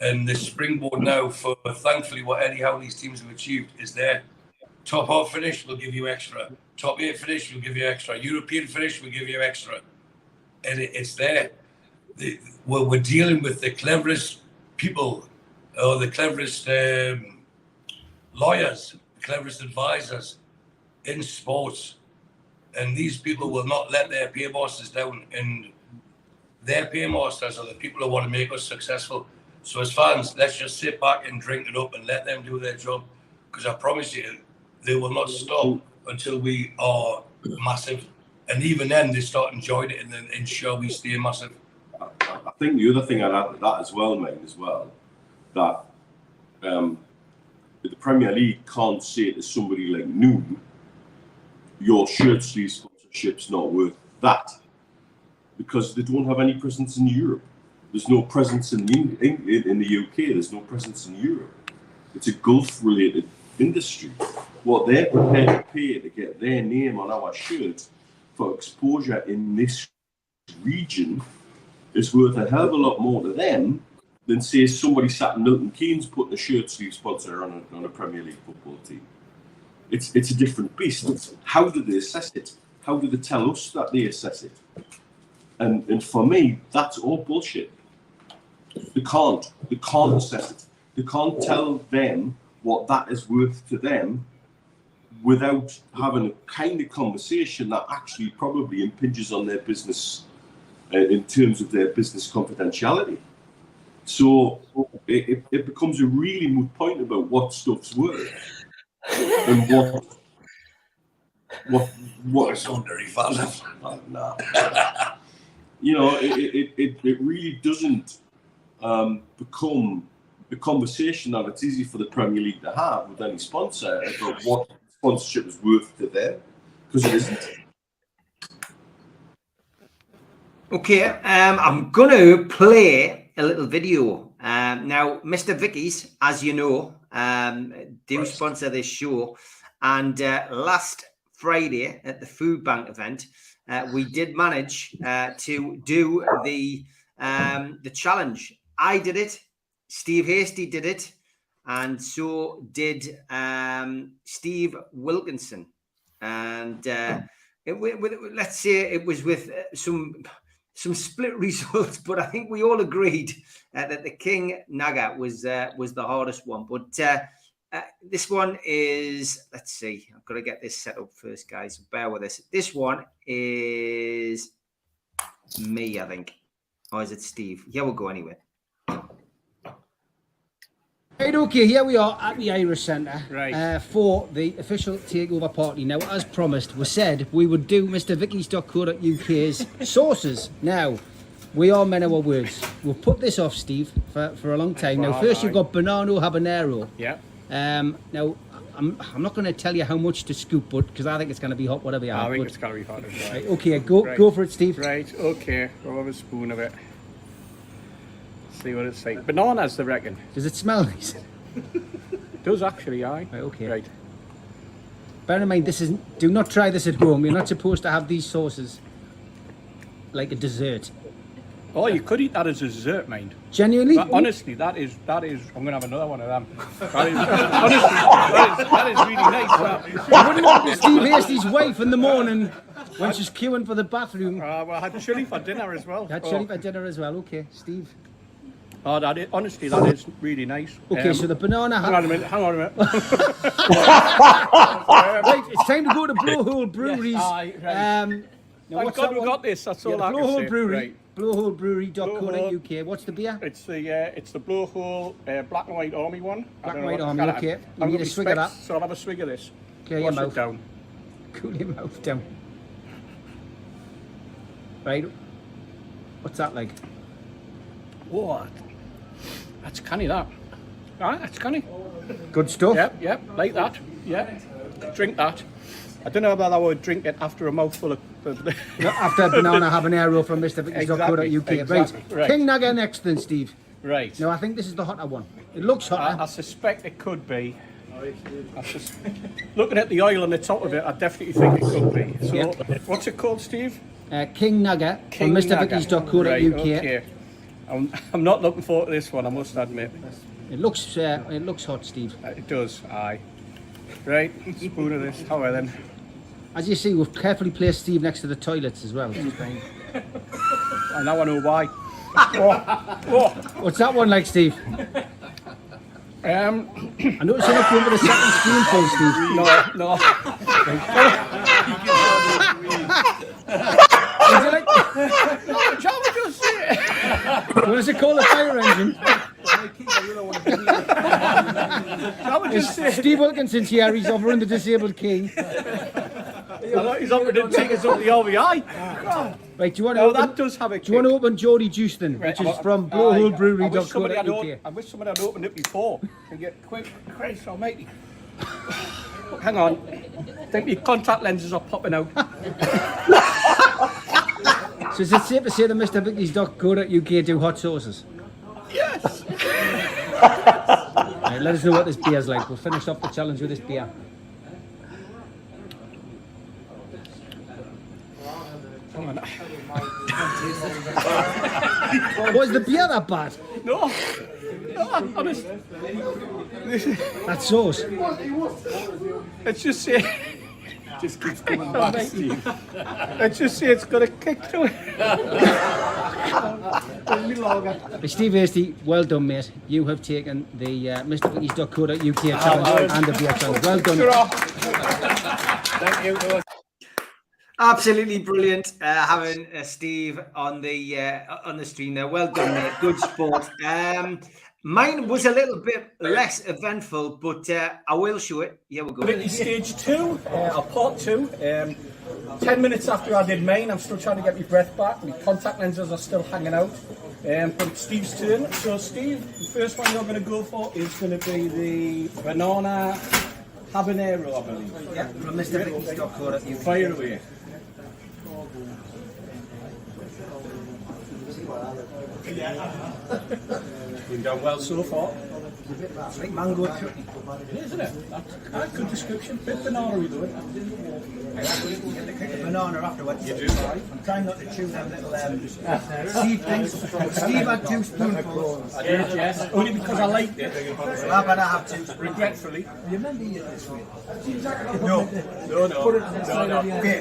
And the springboard now for, thankfully, what anyhow these teams have achieved is there. Top half finish will give you extra. Top 8 finish will give you extra. European finish will give you extra. And it's there. We're dealing with the cleverest people, or the cleverest lawyers, the cleverest advisors in sports. And these people will not let their paymasters down. And their paymasters are the people who want to make us successful. So as fans, let's just sit back and drink it up and let them do their job. Because I promise you, they will not stop until we are massive. And even then, they start enjoying it and then ensure we stay massive. I think the other thing I'd add to that as well, mate, that the Premier League can't say to somebody like Noon, your shirt sleeve sponsorship's not worth that. because they don't have any presence in Europe. There's no presence in the UK. There's no presence in Europe. It's a Gulf-related industry. What they're prepared to pay to get their name on our shirt for exposure in this region is worth a hell of a lot more to them than, say, somebody sat in Milton Keynes putting a shirt sleeve sponsor on a Premier League football team. It's a different beast. How do they assess it? How do they tell us that they assess it? And for me, that's all bullshit. They can't assess it. They can't tell them what that is worth to them without having a kind of conversation that actually probably impinges on their business in terms of their business confidentiality. So it becomes a really moot point about what stuff's worth and what It's under fast. No. You know, it really doesn't become a conversation that it's easy for the Premier League to have with any sponsor about what sponsorship is worth to them, because it isn't. Okay, I'm going to play a little video. Now, Mr. Vicky's, as you know, do sponsor this show. And last Friday at the food bank event, we did manage to do the challenge. I did it. Steve Hasty did it. And so did Steve Wilkinson. And let's say it was with some split results, but I think we all agreed that the King Naga was the hardest one. But this one is, let's see, I've got to get this set up first, guys. Bear with us. This one is me, I think. Or is it Steve? Here we'll go anyway. Right, okay, here we are at the Irish Centre, Right. For the official takeover party. Now, as promised, we said we would do Mr. Vicky's.co.uk's sources. Now, we are men of our words. We'll put this off, Steve, for a long time. Now, first you've got Banano Habanero. Yeah. Now, I'm not going to tell you how much to scoop, but because I think it's going to be hot, whatever you have. I think but, it's going to be hot as well. right, okay, go for it, Steve. Right, okay. We'll have a spoon of it. See what it's like. Bananas, I reckon. Does it smell nice? Does actually, aye. Right, okay. Right. Bear in mind, do not try this at home. You're not supposed to have these sauces like a dessert. Oh, you could eat that as a dessert, mind. Genuinely? But honestly, that is. I'm going to have another one of them. That is, honestly, that is really nice. I wouldn't want Steve Hasty's wife in the morning when she's queuing for the bathroom. Well, I had chili for dinner as well. You had chili for dinner as well. Okay, Steve. Oh, that is, honestly, that is really nice. Okay, so the banana... Hang on a minute. Right, it's time to go to Blowhole Breweries. Yes, aye, right. Now, Thank what's God that we one? got this. That's all Yeah, I can Blowhole say. Brewery. Right. Blowholebrewery.co.uk. What's the beer? It's the Blowhole Black and White Army one. Black and White Army, okay. You need a swig of that. So I'll have a swig of this. Clear your Wash mouth. it down. Cool your mouth down. Right. What's that like? What? That's canny, that. Right, that's canny. Good stuff. Yep, like that. Yeah. Drink that. I don't know whether I would drink it after a mouthful of... After banana habanero from Mr. Vicky's.co.uk. Exactly. Right. King Naga next then, Steve. Right. Now, I think this is the hotter one. It looks hotter. I suspect it could be. Looking at the oil on the top of it, I definitely think it could be. So, Yeah. what's it called, Steve? King Naga King from Mr. Naga. Vicky's.co.uk. Right, okay. I'm not looking forward to this one, I must admit. It looks hot, Steve. It does, aye. Right, spoon of this. How well then? As you see, we've carefully placed Steve next to the toilets as well. And now I know why. What's that one like, Steve? I noticed you're not going with a second spoonful, Steve. No. Would you like... Shall we just say it? What does it call a fire engine? Shall we just say it? Steve Wilkinson's here, he's offering the disabled king. He's offering to take us up the RVI. Right, do you want to No, open... that does have a Do you want to open Geordie Juice then, which is from blowholebrewery.co.uk? I wish somebody had opened it before. To get quick, Christ almighty. Hang on. I think my contact lenses are popping out. So is it safe to say that MrVickies.co.uk do hot sauces? Yes. Right, let us know what this beer's like. We'll finish off the challenge with this beer. Was the beer that bad? No, I'm honest. That sauce. Let's just say. Just keeps coming back, Steve. Let's just say it's got a kick to it. Hey, Steve Hasty, well done, mate. You have taken the MrVickies.co.uk challenge and the beer challenge. Well done. Thank you. Absolutely brilliant having Steve on the stream there. Well done, mate. Good sport. Mine was a little bit less eventful, but I will show it. Yeah, we'll go. Stage 2, or part 2. 10 minutes after I did mine, I'm still trying to get my breath back. My contact lenses are still hanging out. But it's Steve's turn. So, Steve, the first one you're going to go for is going to be the banana habanero, I believe. Yeah, from MrVickies.co.uk. Fire away. Been done well so far. It's like mango chutney. Isn't it? That's a good description. Bit banana we do it. You get the kick of banana afterwards. You do. I'm trying not to chew them little seed things. Steve had 2 spoonfuls. I did, yes. Only because I liked it. So I better have 2 spoonfuls. Regretfully. You remember you did this way? No. Okay,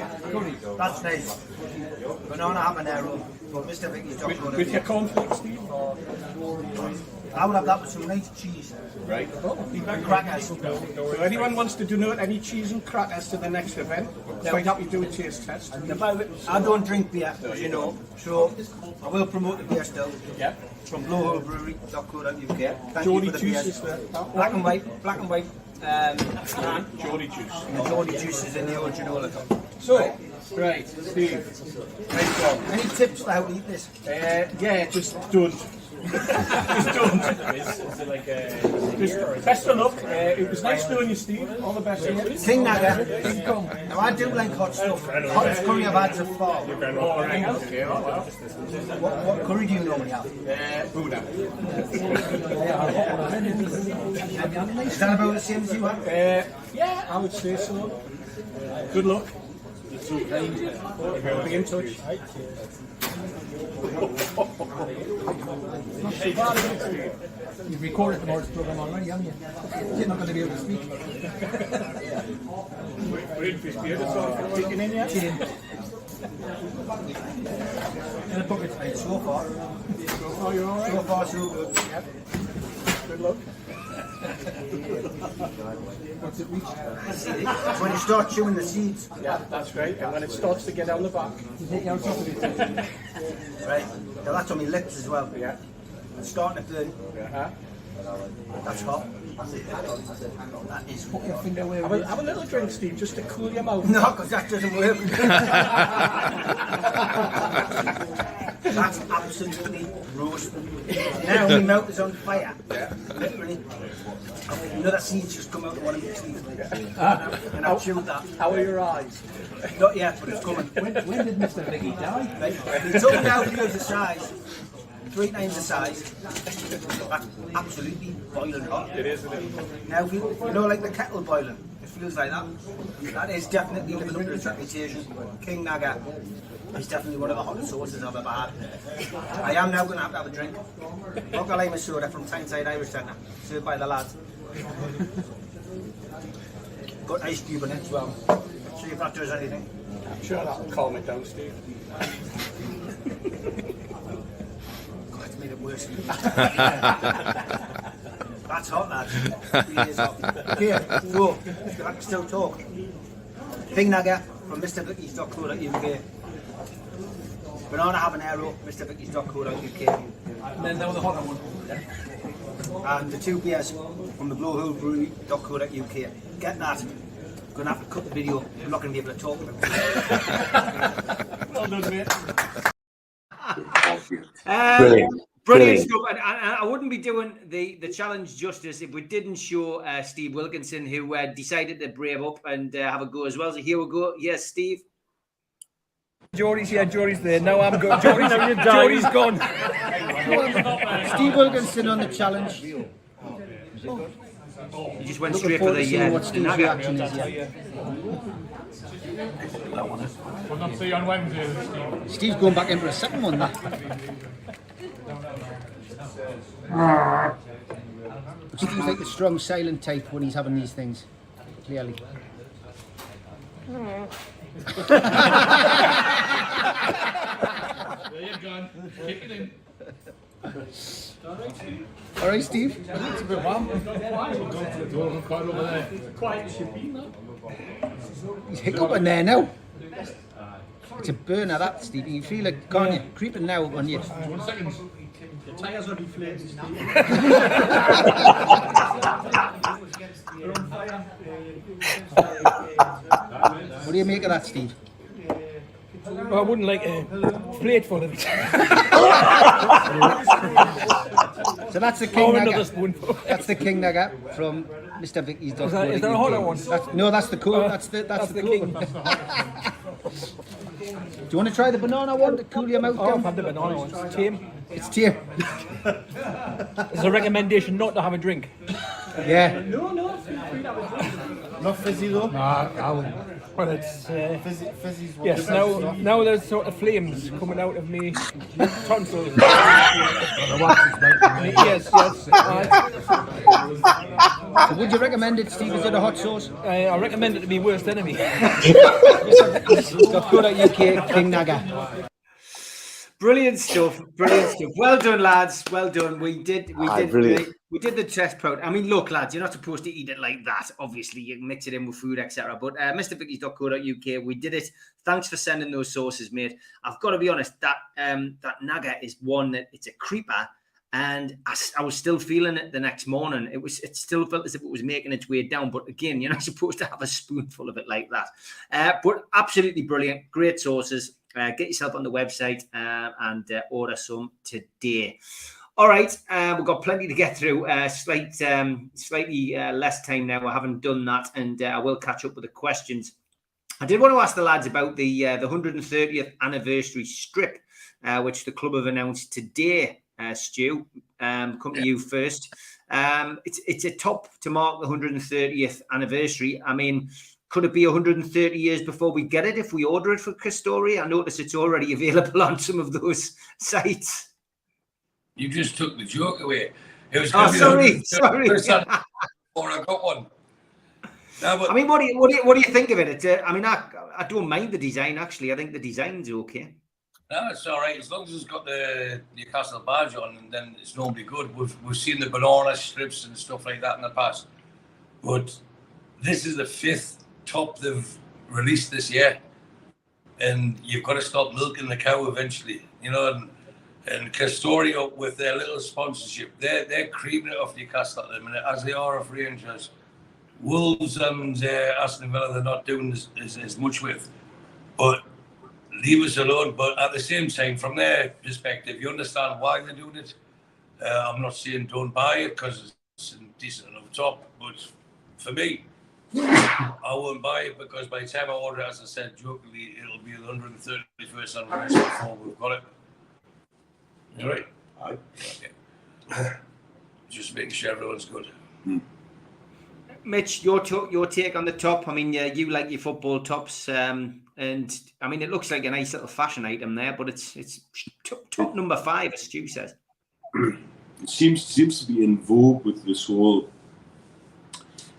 that's nice. Banana habanero from MrVickies.co.uk. With your cornflakes, Steve? I would have that with some nice cheese. Right. And crackers. So anyone wants to donate any cheese and crackers to the next event, quite happy to do a taste test. I don't drink beer, as you know, so I will promote the beer still. Yeah. From blowholebrewery.co.uk. Thank Geordie you for the juice beers. is there. Black and white. Geordie juice. And the Geordie juice is in the old granola cup. So, right, Steve. Nice one. Any tips for how to eat this? Yeah, just don't. Just don't. Just best of luck. It was nice knowing you, Steve. All the best. King Naga. Now I do like hot stuff. Hottest curry I've had so far. Okay, oh well. What curry do you normally have? Buddha. Is that about the same as you have? Yeah, I would say so. Good luck. Be in touch. You've recorded the morning's program already, haven't you? You're not going to be able to speak. Waiting for his beard. It's all kicking in yet? In the pocket tonight so far. Oh, you're all right. So far so good. Yep. Good luck. What's it reach? It's when you start chewing the seeds. Yeah, that's right. And when it starts to get down the back. You take your top of it. Right. Now that's on my lips as well. Yeah. It's starting to burn. Yeah. That's hot. That is Put your finger where Have a little drink, Steve, just to cool your mouth. No, because that doesn't work. That's absolutely roasting. Now my mouth is on fire. Yeah. Literally. Another seed's just come out of one of my teeth. And I've chewed that. How are your eyes? Not yet, but it's coming. When did Mr. Vicky die? Right. He took me out here the size. 3 times the size. That's absolutely boiling hot. It is, isn't it? Now, if you know, like the kettle boiling, it feels like that. That is definitely living up to its reputation. King Naga is definitely one of the hottest sauces I've ever had. I am now going to have a drink. Vodka lime soda from Tyneside Irish Centre, served by the lads. Got ice cube in it as well. See if that does anything. I'm sure that'll calm it down, Steve. God, it's made it worse. That's hot, lads. It really is hot. Here, so, I can still talk. King Naga from MrVickies.co.uk. Banana habanero, MrVickies.co.uk. And then there was a hotter one. And the 2 beers from the blowholebrewery.co.uk. Get that. I'm going to have to cut the video. I'm not going to be able to talk about it. Well done, mate. Brilliant stuff. And I wouldn't be doing the challenge justice if we didn't show Steve Wilkinson, who decided to brave up and have a go as well. So here we go. Yes, Steve. Jory's here, Jory's there. Now I'm going. Jory's gone. Steve Wilkinson on the challenge. He just went Looking straight for forward to the seeing what Steve's naga. reaction is. Yeah. We'll not see you on Wednesday, Steve. Steve's going back in for a second one. That. Steve's like the strong silent type when he's having these things. Clearly. There you go. Kick it in. All right, Steve. It's a bit warm. We'll go to the door and quite over there. He's hiccuping there now. It's a burner, that, Steve. You feel it, can't you? Creeping now on you. 1 second. The tyres are deflated, Steve. What do you make of that, Steve? I wouldn't like a plate for it. So that's the king nugget. That's the king nugget from Mr. Vicky's dog. Is that a hotter one? No, that's the cool. That's the cool one. Do you want to try the banana one to cool your mouth Oh, I've down? had the banana one. It's tame. It's tame. It's a recommendation not to have a drink. Yeah. Not fizzy though. Well, it's Fizzy's what yes. Now there's sort of flames coming out of me tonsils. Yes. So would you recommend it, Steve? Is it a hot sauce? I recommend it to be worst enemy. .co.uk King Naga. Brilliant stuff. Well done, lads. Well done. We did the test pro. I mean, look, lads, you're not supposed to eat it like that. Obviously, you can mix it in with food, etc. But MrVickies.co.uk, we did it. Thanks for sending those sauces, mate. I've got to be honest, that naga is one that it's a creeper, and I was still feeling it the next morning. It still felt as if it was making its way down. But again, you're not supposed to have a spoonful of it like that. But absolutely brilliant, great sauces. Get yourself on the website and order some today. All right, we've got plenty to get through. Slightly less time now. I haven't done that, and I will catch up with the questions. I did want to ask the lads about the 130th anniversary strip, which the club have announced today. Stu, come to you first. It's a top to mark the 130th anniversary. I mean, could it be 130 years before we get it if we order it for Christori? I notice it's already available on some of those sites. You just took the joke away. It was sorry. Or I got one. No, but I mean, what do you think of it? I don't mind the design actually. I think the design's okay. no, it's all right as long as it's got the Newcastle badge on, and then it's normally good. We've seen the banana strips and stuff like that in the past, but this is the 5th top they've released this year, and you've got to stop milking the cow eventually, you know. And Castorio with their little sponsorship, they're creaming it off Newcastle at the minute, as they are of Rangers. Wolves and Aston Villa, they're not doing as much with, but leave us alone. But at the same time, from their perspective, you understand why they're doing it. I'm not saying don't buy it because it's decent enough top, but for me, I won't buy it because by the time I order it, as I said jokingly, it'll be the 131st anniversary before we've got it. You right? Aye. Okay. Just making sure everyone's good. Mitch, your take on the top. I mean, you like your football tops, and I mean, it looks like a nice little fashion item there, but it's top number 5, as Stu says. It seems to be in vogue with this whole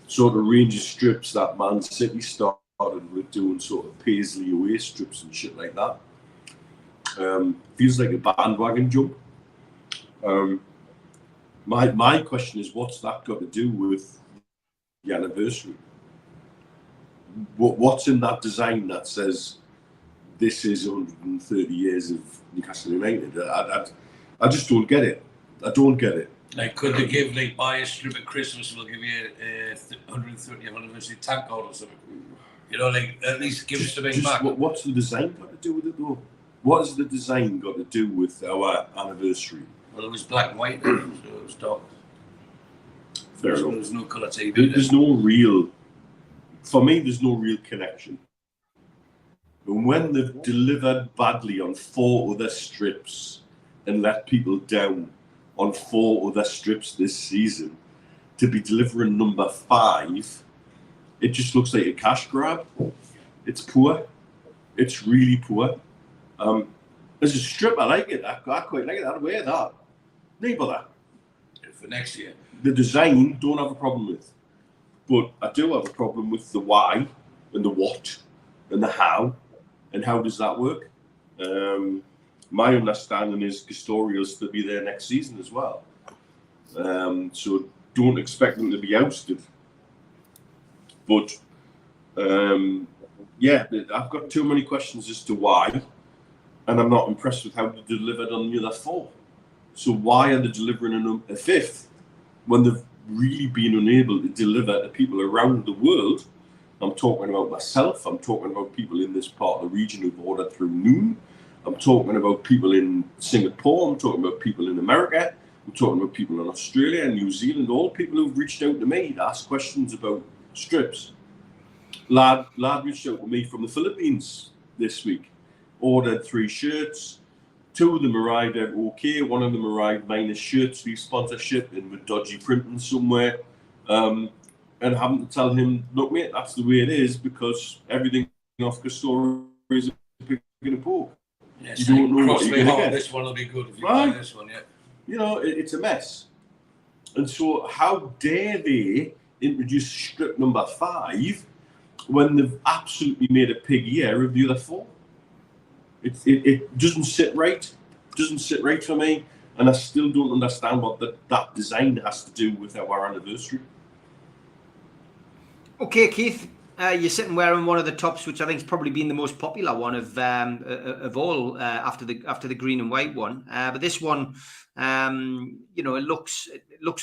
sort of range of strips that Man City started with, doing sort of paisley away strips and shit like that. Feels like a bandwagon jump. My question is, what's that got to do with the anniversary? What's in that design that says this is 130 years of Newcastle United? I just don't get it. I don't get it. Like, could they give, like, buy a strip at Christmas, we'll give you a 130th anniversary tank card or something? You know, like, at least give us something back. What's the design got to do with it, though? What has the design got to do with our anniversary? Well, it was black and white, so it was dark. Fair enough. There's no colour TV. There's no real, for me, there's no real connection And when they've delivered badly on 4 other strips and let people down on 4 other strips this season, to be delivering number 5, it just looks like a cash grab. It's poor. It's really poor. As a strip, I like it. I quite like it. I'd wear that. Neither. For next year. The design, don't have a problem with. But I do have a problem with the why and the what and the how. And how does that work? My understanding is Pistorius to be there next season as well. So don't expect them to be ousted. But yeah, I've got too many questions as to why, and I'm not impressed with how they delivered on the other 4. So why are they delivering a 5th when they've really been unable to deliver to people around the world? I'm talking about myself. I'm talking about people in this part of the region who've ordered through Noon. I'm talking about people in Singapore. I'm talking about people in America. I'm talking about people in Australia and New Zealand. All people who've reached out to me to ask questions about strips. Lad reached out to me from the Philippines this week. Ordered 3 shirts. 2 of them arrived out okay. 1 of them arrived minus shirts, sponsorship, and with dodgy printing somewhere. And having to tell him, look, mate, that's the way it is because everything off Castor is a pick and a poke. Yes, you don't know what you're going to get. This one will be good if you buy this one, yeah. You know, it's a mess. And so how dare they introduce strip number 5 when they've absolutely made a pig year of the other 4? It doesn't sit right. It doesn't sit right for me. And I still don't understand what that design has to do with our anniversary. Okay, Keith, you're sitting wearing one of the tops, which I think has probably been the most popular one of all after the green and white one. But this one, you know, it looks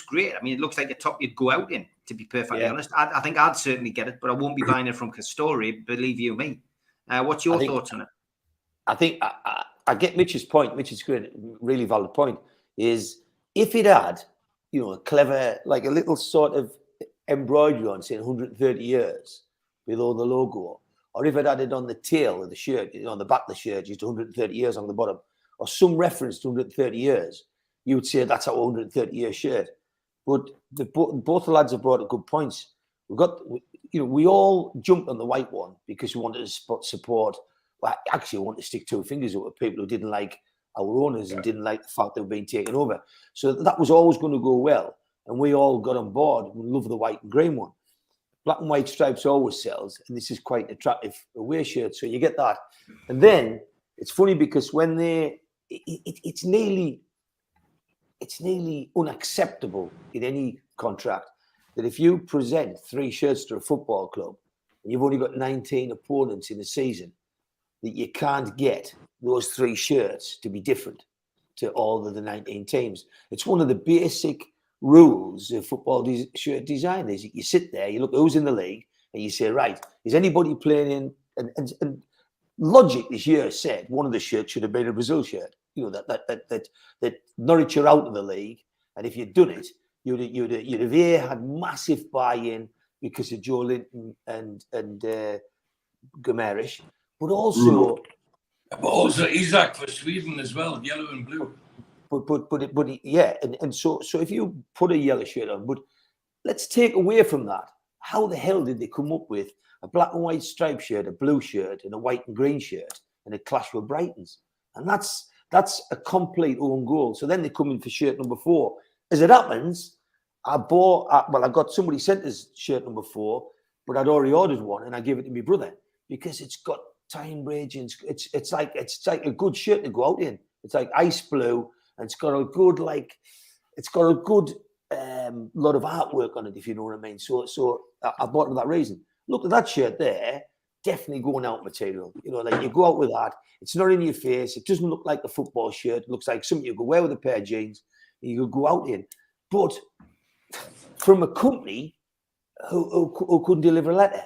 great. I mean, it looks like a top you'd go out in. To be perfectly honest, I think I'd certainly get it, but I won't be buying it from Castori. Believe you me. What's your thoughts on it? I think I get Mitch's point. Mitch is great, really valid point. Is if it had, you know, a clever, like a little sort of embroidery on saying 130 years below the logo, or if it had it on the tail of the shirt, you know, on the back of the shirt, just 130 years on the bottom, or some reference to 130 years, you would say that's our 130 year shirt. But both the lads have brought up good points. We all jumped on the white one because we wanted to support. Well, actually, we wanted to stick 2 fingers up at people who didn't like our owners and didn't like the fact they were being taken over. So that was always going to go well. And we all got on board. We love the white and green one. Black and white stripes always sells, and this is quite an attractive away shirt. So you get that. And then it's funny because when it's nearly unacceptable in any contract that if you present 3 shirts to a football club and you've only got 19 opponents in a season, that you can't get those 3 shirts to be different to all of the 19 teams. It's one of the basic rules of football shirt design. Is you sit there, you look who's in the league, and you say, right, is anybody playing in? And logic this year said one of the shirts should have been a Brazil shirt. You know that Norwich are out of the league, and if you'd done it, you'd have had massive buy-in because of Joe Linton and Gomerish, but also Isaac for Sweden as well, yellow and blue. But yeah, and so if you put a yellow shirt on, but let's take away from that. How the hell did they come up with a black and white striped shirt, a blue shirt, and a white and green shirt, and a clash with Brighton's? And that's a complete own goal. So then they come in for shirt number 4. As it happens, I got somebody sent us shirt number 4, but I'd already ordered one, and I gave it to my brother because it's got time raging. It's like a good shirt to go out in. It's like ice blue. And it's got a good lot of artwork on it, if you know what I mean. So I bought it for that reason. Look at that shirt there, definitely going out material. You know, like you go out with that. It's not in your face. It doesn't look like a football shirt. It looks like something you could wear with a pair of jeans. You could go out in. But from a company who couldn't deliver a letter,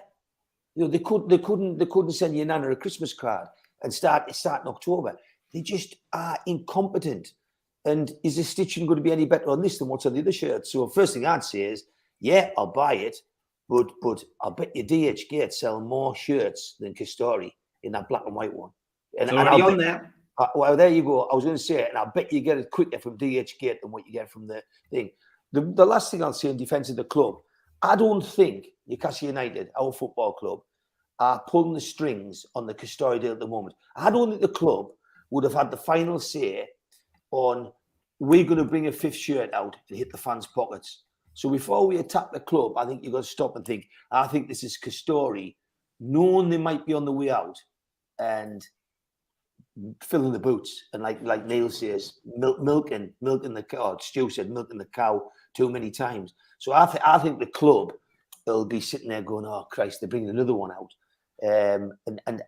you know, they couldn't send your nana a Christmas card and start in October. They just are incompetent. And is the stitching going to be any better on this than what's on the other shirt? So first thing I'd say is, yeah, I'll buy it, but I'll bet you DHgate sell more shirts than Castori in that black and white one. And, It's already on bet, there. well, there you go. I was going to say it, and I bet you get it quicker from DHgate than what you get from the thing. The last thing I'll say in defence of the club, I don't think Newcastle United, our football club, are pulling the strings on the custodial deal at the moment. I don't think the club would have had the final say on we're going to bring a fifth shirt out and hit the fans' pockets. So before we attack the club, I think you've got to stop and think, I think this is Custori, knowing they might be on the way out and filling the boots. And like Neil says, milking the cow. Stu said milking the cow too many times. So I think the club will be sitting there going, oh, Christ, they're bringing another one out. And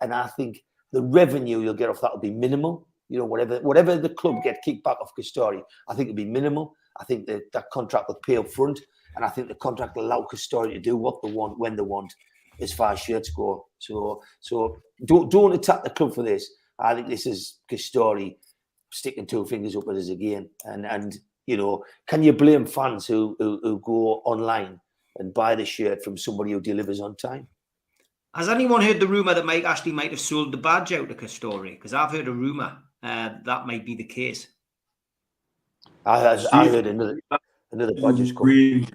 I think the revenue you'll get off that will be minimal. You know, whatever the club get kicked back off Custori, I think it'll be minimal. I think that contract will pay up front, and I think the contract will allow Custori to do what they want when they want, as far as shirts go. So don't attack the club for this. I think this is Custori sticking two fingers up at us again. And you know, can you blame fans who go online and buy the shirt from somebody who delivers on time? Has anyone heard the rumour that Mike Ashley might have sold the badge out to Custori? Because I've heard a rumour that might be the case. I heard another badge is coming.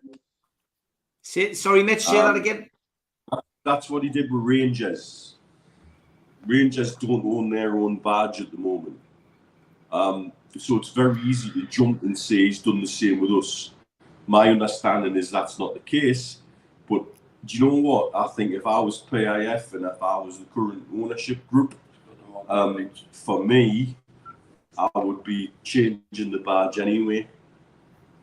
Sorry, Mitch, say that again. That's what he did with Rangers. Rangers don't own their own badge at the moment. So it's very easy to jump and say he's done the same with us. My understanding is that's not the case. But do you know what? I think if I was PIF and if I was the current ownership group, for me, I would be changing the badge anyway.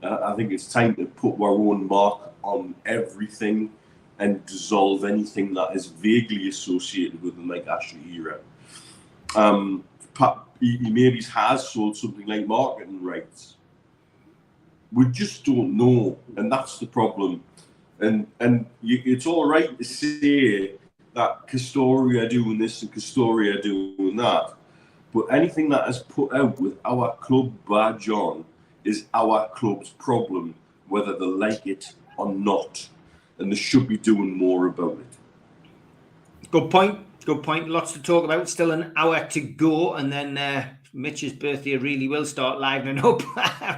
I think it's time to put our own mark on everything and dissolve anything that is vaguely associated with the Mike Ashley era. He maybe has sold something like marketing rights. We just don't know, and that's the problem. And it's all right to say that Custori are doing this and Custori are doing that, but anything that is put out with our club badge on is our club's problem, whether they like it or not, and they should be doing more about it. Good point. Good point. Lots to talk about. Still an hour to go, and then Mitch's birthday really will start livening up.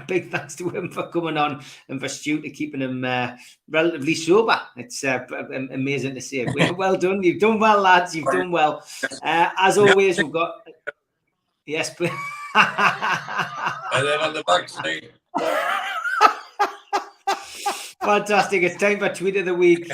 Big thanks to him for coming on and for Stu to keeping him relatively sober. It's amazing to see. Well done. You've done well, lads. You've done well. As always, we've got... Yes, please. And then on the backside. Fantastic. It's time for Tweet of the Week.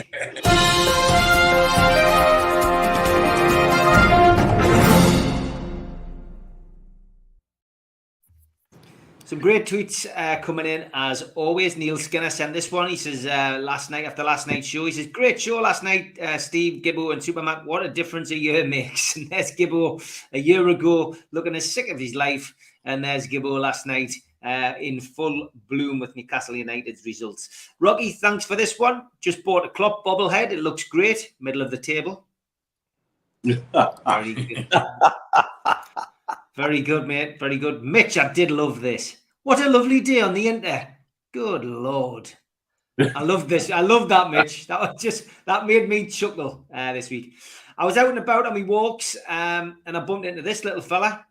Some great tweets coming in as always. Neil Skinner sent this one. He says, after last night's show, he says, great show last night, Steve, Gibbo and Supermac. What a difference a year makes. And there's Gibbo a year ago looking as sick of his life. And there's Gibbo last night in full bloom with Newcastle United's results. Rocky, thanks for this one. Just bought a Klopp bobblehead. It looks great. Middle of the table. Very good. Very good, mate. Very good. Mitch, I did love this. What a lovely day on the internet. Good Lord. I love this. I love that, Mitch. That made me chuckle this week. I was out and about on my walks and I bumped into this little fella.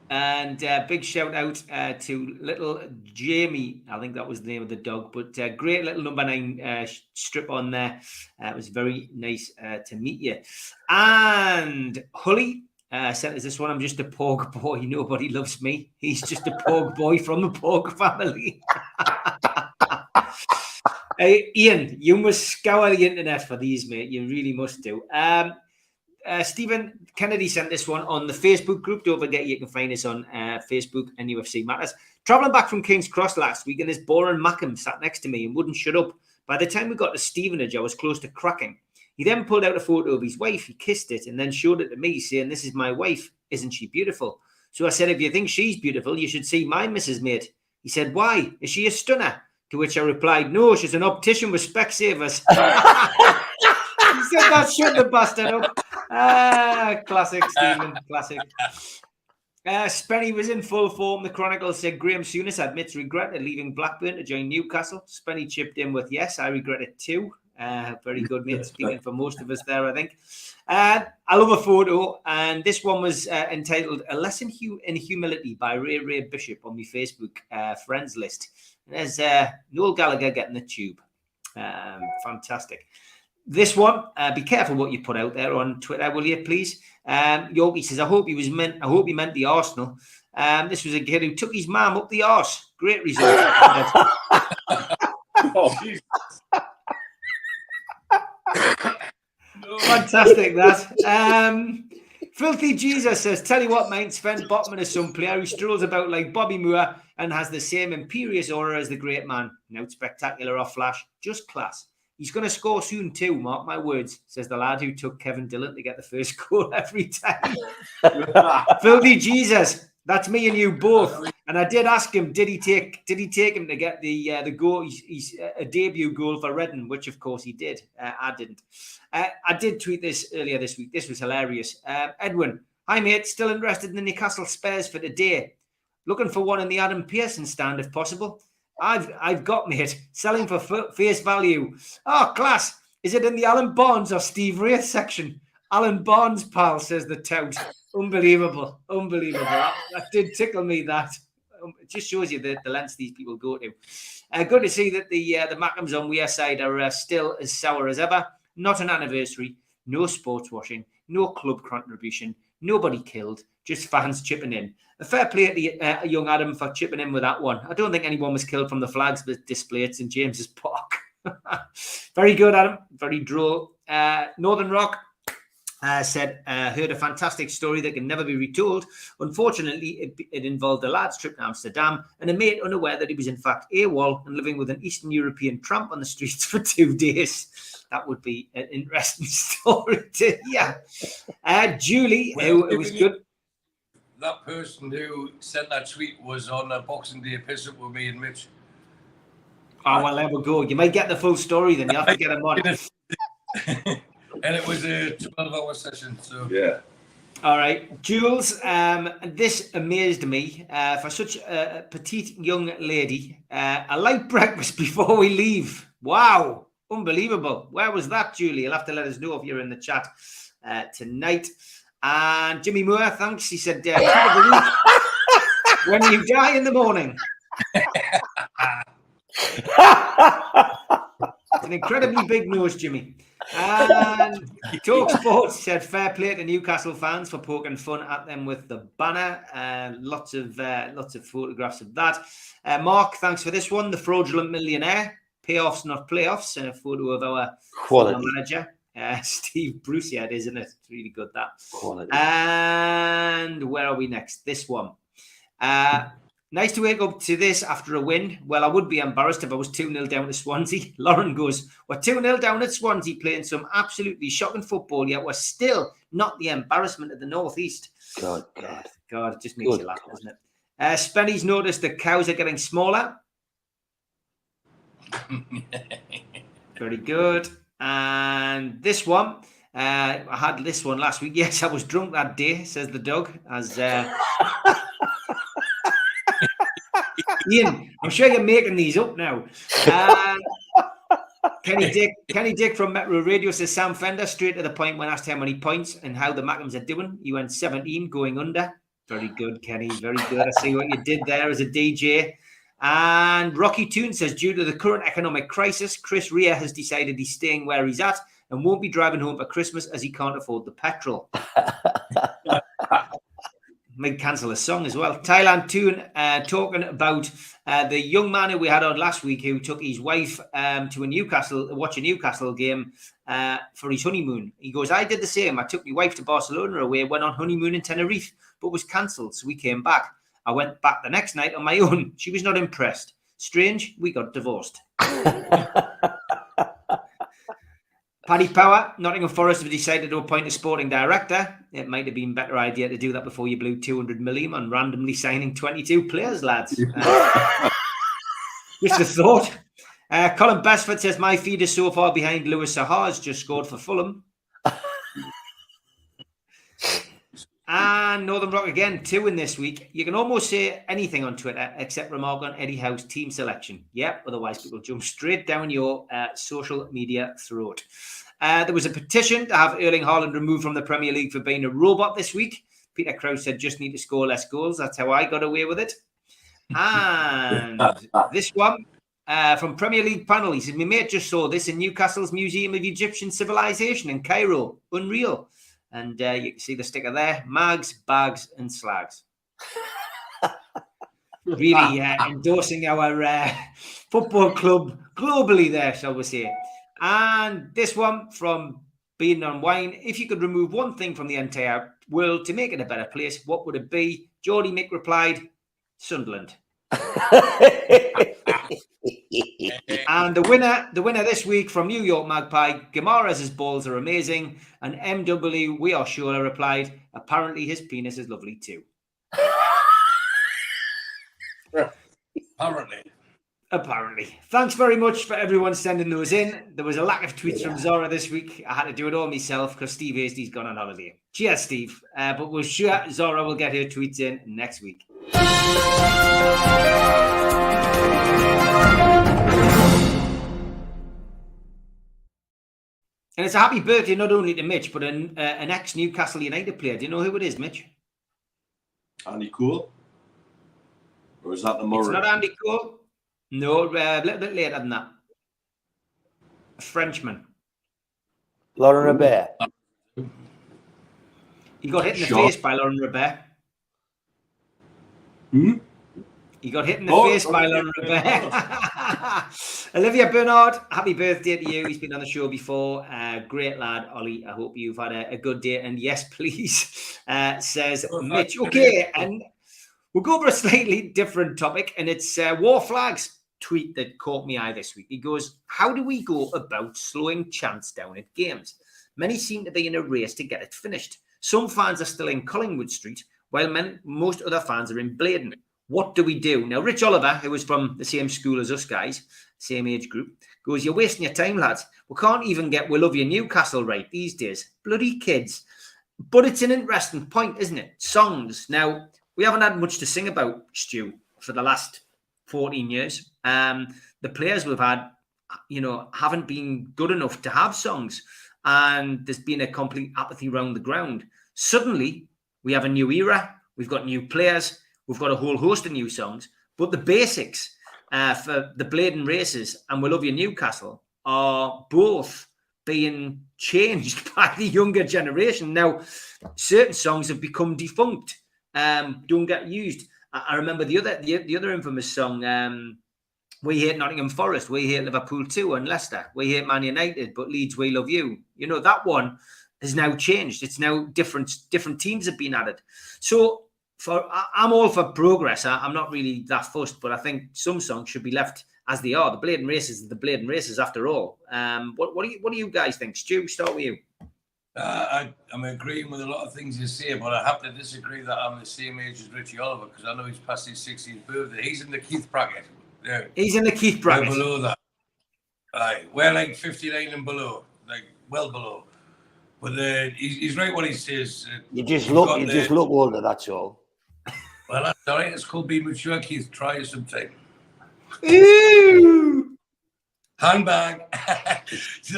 And big shout out to little Jamie. I think that was the name of the dog, but great little number 9 strip on there. It was very nice to meet you. And Hully sent us this one. I'm just a pork boy. Nobody loves me. He's just a pork boy from the pork family. Hey, Ian, you must scour the internet for these, mate. You really must do. Stephen Kennedy sent this one on the Facebook group. Don't forget you can find us on Facebook and NUFC Matters. Travelling back from King's Cross last week and this boring Mackham sat next to me and wouldn't shut up. By the time we got to Stevenage, I was close to cracking. He then pulled out a photo of his wife. He kissed it and then showed it to me saying, this is my wife. Isn't she beautiful? So I said, if you think she's beautiful, you should see my Mrs. Mate. He said, why? Is she a stunner? To which I replied, no, she's an optician with Specsavers. He said that, shut the bastard up. Classic, Stephen, classic. Spenny was in full form. The Chronicle said Graham Souness admits regret at leaving Blackburn to join Newcastle. Spenny chipped in with, yes, I regret it too. Very good, mate. Speaking for most of us there, I think. I love a photo, and this one was entitled "A Lesson in Humility" by Ray Bishop on my Facebook friends list. And there's Noel Gallagher getting the tube. Fantastic. This one, be careful what you put out there on Twitter, will you, please? Yorkie says, I hope he meant the Arsenal. This was a kid who took his mum up the arse. Great result. Oh, Jesus. Fantastic, that. Filthy Jesus says, tell you what, mate, Sven Botman is some player who strolls about like Bobby Moore and has the same imperious aura as the great man. Not spectacular or flash, just class. He's going to score soon too, mark my words, says the lad who took Kevin Dillon to get the first goal every time. Filthy Jesus, that's me and you both. And I did ask him, did he take him to get the goal, his debut goal for Reading, which of course he did. I didn't. I did tweet this earlier this week. This was hilarious. Edwin, hi mate, still interested in the Newcastle Spurs for today. Looking for one in the Adam Pearson stand if possible. I've got, mate, selling for face value. Oh, class. Is it in the Alan Barnes or Steve Wraith section? Alan Barnes, pal, says the tout. Unbelievable. That did tickle me, that. It just shows you the lengths these people go to. Good to see that the Mackems on Wearside are still as sour as ever. Not an anniversary, no sports washing, no club contribution, nobody killed, just fans chipping in. A fair play to young Adam for chipping in with that one. I don't think anyone was killed from the flags display at St James's Park. Very good, Adam. Very droll. Northern Rock said, heard a fantastic story that can never be retold. Unfortunately, it involved a lad's trip to Amsterdam and a mate unaware that he was in fact AWOL and living with an Eastern European tramp on the streets for 2 days. That would be an interesting story to hear. Julie, it was good. That person who sent that tweet was on a Boxing Day piss up with me and Mitch. Oh, well, there we go. You might get the full story then. You have to get him on. And it was a 12-hour session. So Yeah. All right. Jules, this amazed me. For such a petite young lady, a light breakfast before we leave. Wow. Unbelievable. Where was that, Julie? You'll have to let us know if you're in the chat tonight. And Jimmy Moore, thanks. He said, when you die in the morning. It's an incredibly big nose, Jimmy. And Talk Sports said, fair play to Newcastle fans for poking fun at them with the banner. Lots of photographs of that. Mark, thanks for this one. The Fraudulent Millionaire. Payoffs, not playoffs. And a photo of our former manager. Steve Bruce, yeah, it is, isn't it? It's really good, that. Quality. And where are we next? This one. Nice to wake up to this after a win. Well, I would be embarrassed if I was 2-0 down to Swansea. Lauren goes, we're 2-0 down at Swansea playing some absolutely shocking football, yet we're still not the embarrassment of the North East. God, it just makes you laugh, doesn't it? Spenny's noticed the cows are getting smaller. Very good. And this one, I had this one last week. Yes, I was drunk that day, says the dog. As Ian, I'm sure you're making these up now. Kenny Dick from Metro Radio says, Sam Fender, straight to the point when asked how many points and how the Mackems are doing. You went 17 going under. Very good, Kenny. Very good. I see what you did there as a DJ. And Rocky Toon says, due to the current economic crisis, Chris Rea has decided he's staying where he's at and won't be driving home for Christmas as he can't afford the petrol. Might cancel a song as well. Thailand Toon talking about the young man who we had on last week who took his wife to watch a Newcastle game for his honeymoon. He goes, I did the same. I took my wife to Barcelona away, went on honeymoon in Tenerife, but was cancelled. So we came back. I went back the next night on my own. She was not impressed. Strange, we got divorced. Paddy Power, Nottingham Forest have decided to appoint a sporting director. It might have been a better idea to do that before you blew 200 million on randomly signing 22 players, lads. Just a thought. Colin Basford says, my feed is so far behind Lewis Sahar's just scored for Fulham. And Northern Rock again, 2 in this week. You can almost say anything on Twitter except remark on Eddie Howe's team selection. Yep, otherwise people jump straight down your social media throat. There was a petition to have Erling Haaland removed from the Premier League for being a robot this week. Peter Crouch said, just need to score less goals. That's how I got away with it. And this one from Premier League panel. He said, my mate just saw this in Newcastle's Museum of Egyptian Civilization in Cairo. Unreal. And you can see the sticker there. Mags, bags and slags. Really endorsing our football club globally there, shall we say. And this one from Bean on Wine. If you could remove one thing from the entire world to make it a better place, what would it be? Geordie Mick replied, Sunderland. And the winner this week from New York Magpie, Gamara's balls are amazing. And MW, we are sure, replied, apparently his penis is lovely too. Apparently. Thanks very much for everyone sending those in. There was a lack of tweets from Zora this week. I had to do it all myself because Steve Hastie's gone on holiday. Cheers, Steve. But we're sure Zora will get her tweets in next week. And it's a happy birthday not only to Mitch, but an ex-Newcastle United player. Do you know who it is, Mitch? Andy Cole? Or is that the Murray? It's not Andy Cole. No, a little bit later than that. A Frenchman. Laurent Robert. He got hit in the face by Laurent Robert. He got hit in the face by Laurent Robert. Olivia Bernard, happy birthday to you. He's been on the show before. Great lad, Ollie. I hope you've had a good day. And yes, please, says Mitch. Okay, and we'll go for a slightly different topic. And it's War Flags tweet that caught my eye this week. He goes, how do we go about slowing chants down at games? Many seem to be in a race to get it finished. Some fans are still in Collingwood Street, while most other fans are in Bladen. What do we do? Now, Rich Oliver, who was from the same school as us guys, same age group, goes, you're wasting your time, lads. We can't even get We Love You Newcastle right these days. Bloody kids. But it's an interesting point, isn't it? Songs. Now, we haven't had much to sing about, Stu, for the last 14 years. The players we've had, haven't been good enough to have songs. And there's been a complete apathy around the ground. Suddenly, we have a new era. We've got new players. We've got a whole host of new songs. But the basics for the Bladen races and We Love You Newcastle are both being changed by the younger generation. Now, certain songs have become defunct, don't get used. I remember the other infamous song, We Hate Nottingham Forest, We Hate Liverpool too, and Leicester. We Hate Man United, but Leeds, We Love You. That one has now changed. It's now different teams have been added. So I'm all for progress. I'm not really that fussed, but I think some songs should be left as they are. The Bladen races are the Bladen races after all. What do you guys think? Stu, start with you. I'm agreeing with a lot of things you say, but I have to disagree that I'm the same age as Richie Oliver because I know he's past his 60th birthday. He's in the Keith bracket. Yeah. He's in the Keith bracket. We're below that. Aye, we're like 59 and below, like well below. But he's right what he says. You just look older. That's all. Well, that's all right. It's called being mature, Keith. Try it sometime. Ooh. Handbag. She's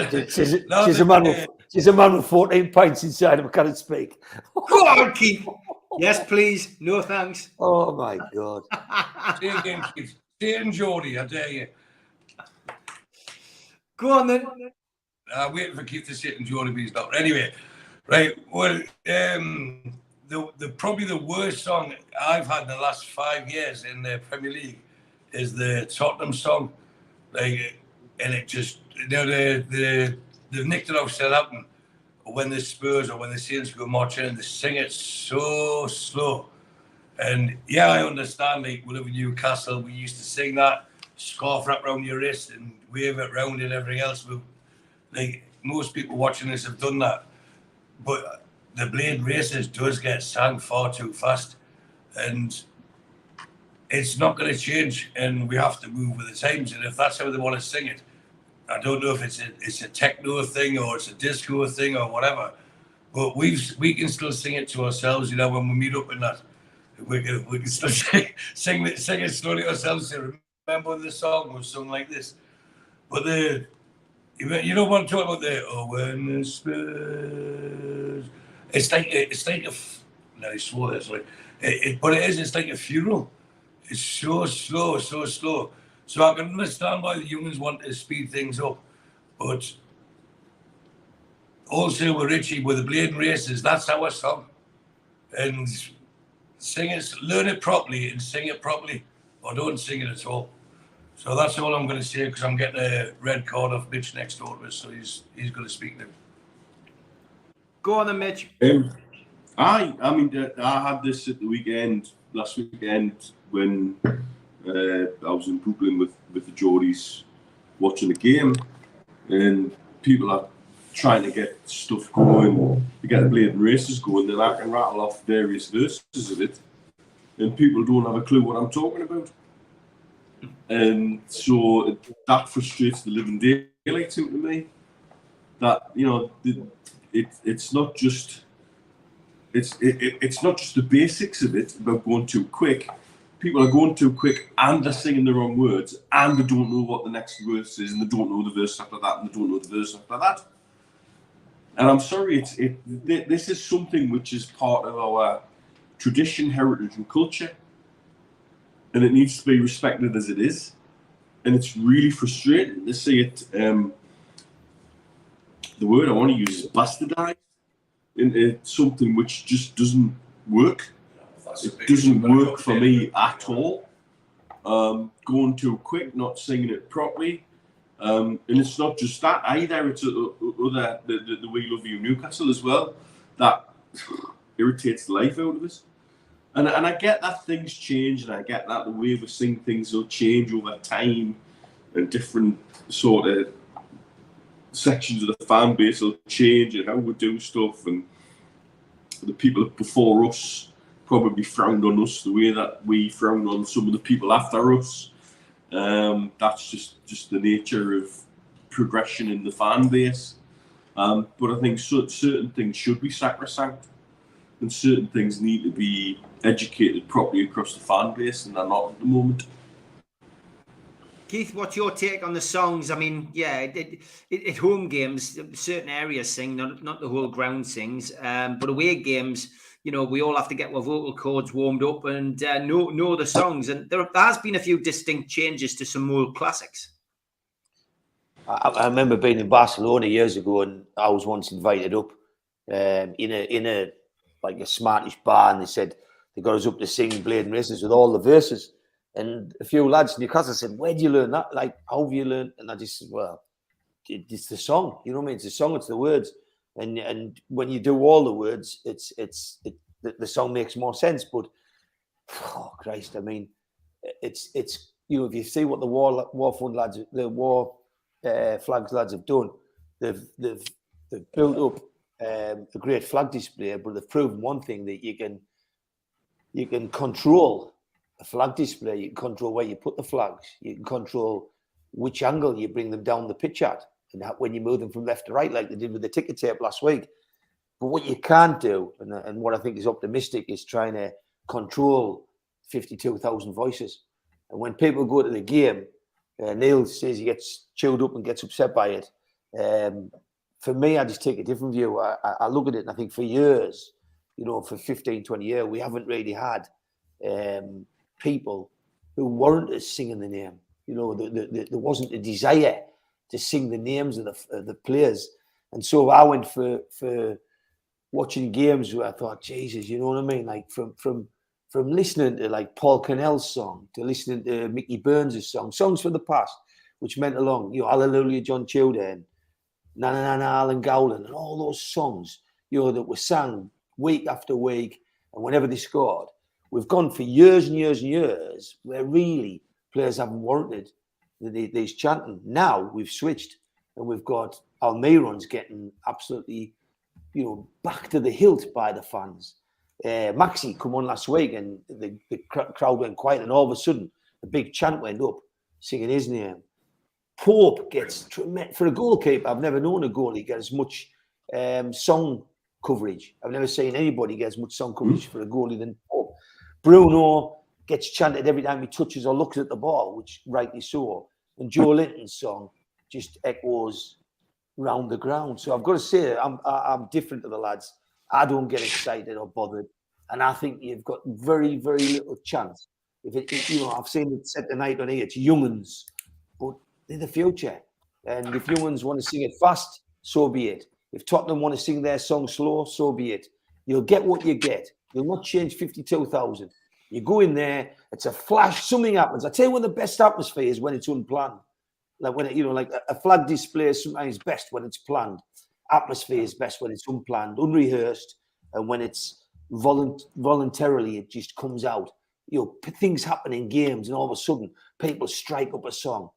a man with 14 pints inside him. I can't speak. Go on, Keith. Yes, please. No thanks. Oh, my God. Say again, Keith. Say it in Geordie, I dare you. Go on, then. I'm waiting for Keith to say it in Geordie, but he's not. Anyway, right. Well, the probably the worst song I've had in the last 5 years in the Premier League is the Tottenham song. And it just, they've nicked it off Southampton when the Spurs or when the Saints go marching and they sing it so slow. And yeah, I understand, like, we live in Newcastle, we used to sing that, scarf wrapped around your wrist and wave it round and everything else. But, like, most people watching this have done that. But the Blade Races does get sang far too fast. And it's not going to change, and we have to move with the times. And if that's how they want to sing it, I don't know if it's a techno thing or it's a disco thing or whatever, But we can still sing it to ourselves, you know, when we meet up and that. We can still sing it slowly to ourselves. Say, remember the song was sung like this. But you know what I'm talking about there? Oh, when the Spurs. It's like a. No, I swore this. Like, but it is. It's like a funeral. It's so slow, so slow. So I can understand why the youngins want to speed things up, but also with Richie, with the Blade and Races, that's our song. And sing it, learn it properly and sing it properly, or don't sing it at all. So that's all I'm going to say, because I'm getting a red card off Mitch next door to us, so he's going to speak now. Go on then, Mitch. I mean, I had this at the last weekend, when I was in Brooklyn with the Geordies watching the game, and people are trying to get stuff going, to get the Blade and Races going, then I can rattle off various verses of it, and people don't have a clue what I'm talking about. And so that frustrates the living daylights out of me. That, you know, it's not just the basics of it about going too quick. People are going too quick and they're singing the wrong words and they don't know what the next verse is and they don't know the verse after that and they don't know the verse after that. And I'm sorry, this is something which is part of our tradition, heritage and culture, and it needs to be respected as it is. And it's really frustrating to see it, the word I want to use is bastardized into something which just doesn't work. It doesn't work for me at all. Going too quick, not singing it properly. And it's not just that either, it's the We Love You Newcastle as well, that irritates the life out of us. And I get that things change, and I get that the way we sing things will change over time, and different sort of sections of the fan base will change, and how we do stuff, and the people before us probably frowned on us the way that we frowned on some of the people after us. That's just the nature of progression in the fan base. But I think certain things should be sacrosanct, and certain things need to be educated properly across the fan base, and they're not at the moment. Keith, what's your take on the songs? I mean, yeah, at home games, certain areas sing, not the whole ground sings, but away games, you know, we all have to get our vocal cords warmed up and know the songs. And there has been a few distinct changes to some old classics. I remember being in Barcelona years ago, and I was once invited up in a like a smartish bar, and they said they got us up to sing Blade and Races with all the verses. And a few lads in Newcastle said, "Where do you learn that? Like, how have you learned?" And I just said, "Well, it's the song. You know what I mean? It's the song. It's the words. And when you do all the words, the song makes more sense." But oh Christ, I mean, it's you know, if you see what the war fund lads, the war flags lads have done, they've built up a great flag display, but they've proven one thing, that you can control a flag display, you can control where you put the flags, you can control which angle you bring them down the pitch at, and when you move them from left to right, like they did with the ticket tape last week. But what you can't do, and what I think is optimistic, is trying to control 52,000 voices. And when people go to the game, Neil says he gets chilled up and gets upset by it. For me, I just take a different view. I look at it and I think for years, you know, for 15, 20 years, we haven't really had people who weren't singing the name. You know, there wasn't a desire to sing the names of the players. And so I went for watching games where I thought, Jesus, you know what I mean? Like from listening to like Paul Cannell's song to listening to Mickey Burns' songs from the past, which meant along, you know, Hallelujah, John Tudor, and Na Na Na Na, Alan Gowland, and all those songs, you know, that were sung week after week, and whenever they scored. We've gone for years and years and years where really players haven't warranted these chanting. Now we've switched, and we've got Almirons getting absolutely, you know, back to the hilt by the fans. Maxi come on last week, and the crowd went quiet, and all of a sudden a big chant went up singing his name. Pope gets, for a goalkeeper, I've never known a goalie get as much song coverage. I've never seen anybody get as much song coverage for a goalie than Pope. Bruno gets chanted every time he touches or looks at the ball, which rightly so. And Joe Linton's song just echoes round the ground. So I've got to say, I'm different to the lads. I don't get excited or bothered, and I think you've got very, very little chance. If I've seen it said tonight on here, it's younguns, but they're the future. And if younguns want to sing it fast, so be it. If Tottenham want to sing their song slow, so be it. You'll get what you get. You'll not change 52,000. You go in there, it's a flash, something happens. I tell you when the best atmosphere is when it's unplanned. Like when like a flag display is sometimes best when it's planned. Atmosphere is best when it's unplanned, unrehearsed, and when it's voluntarily, it just comes out. Things happen in games, and all of a sudden, people strike up a song.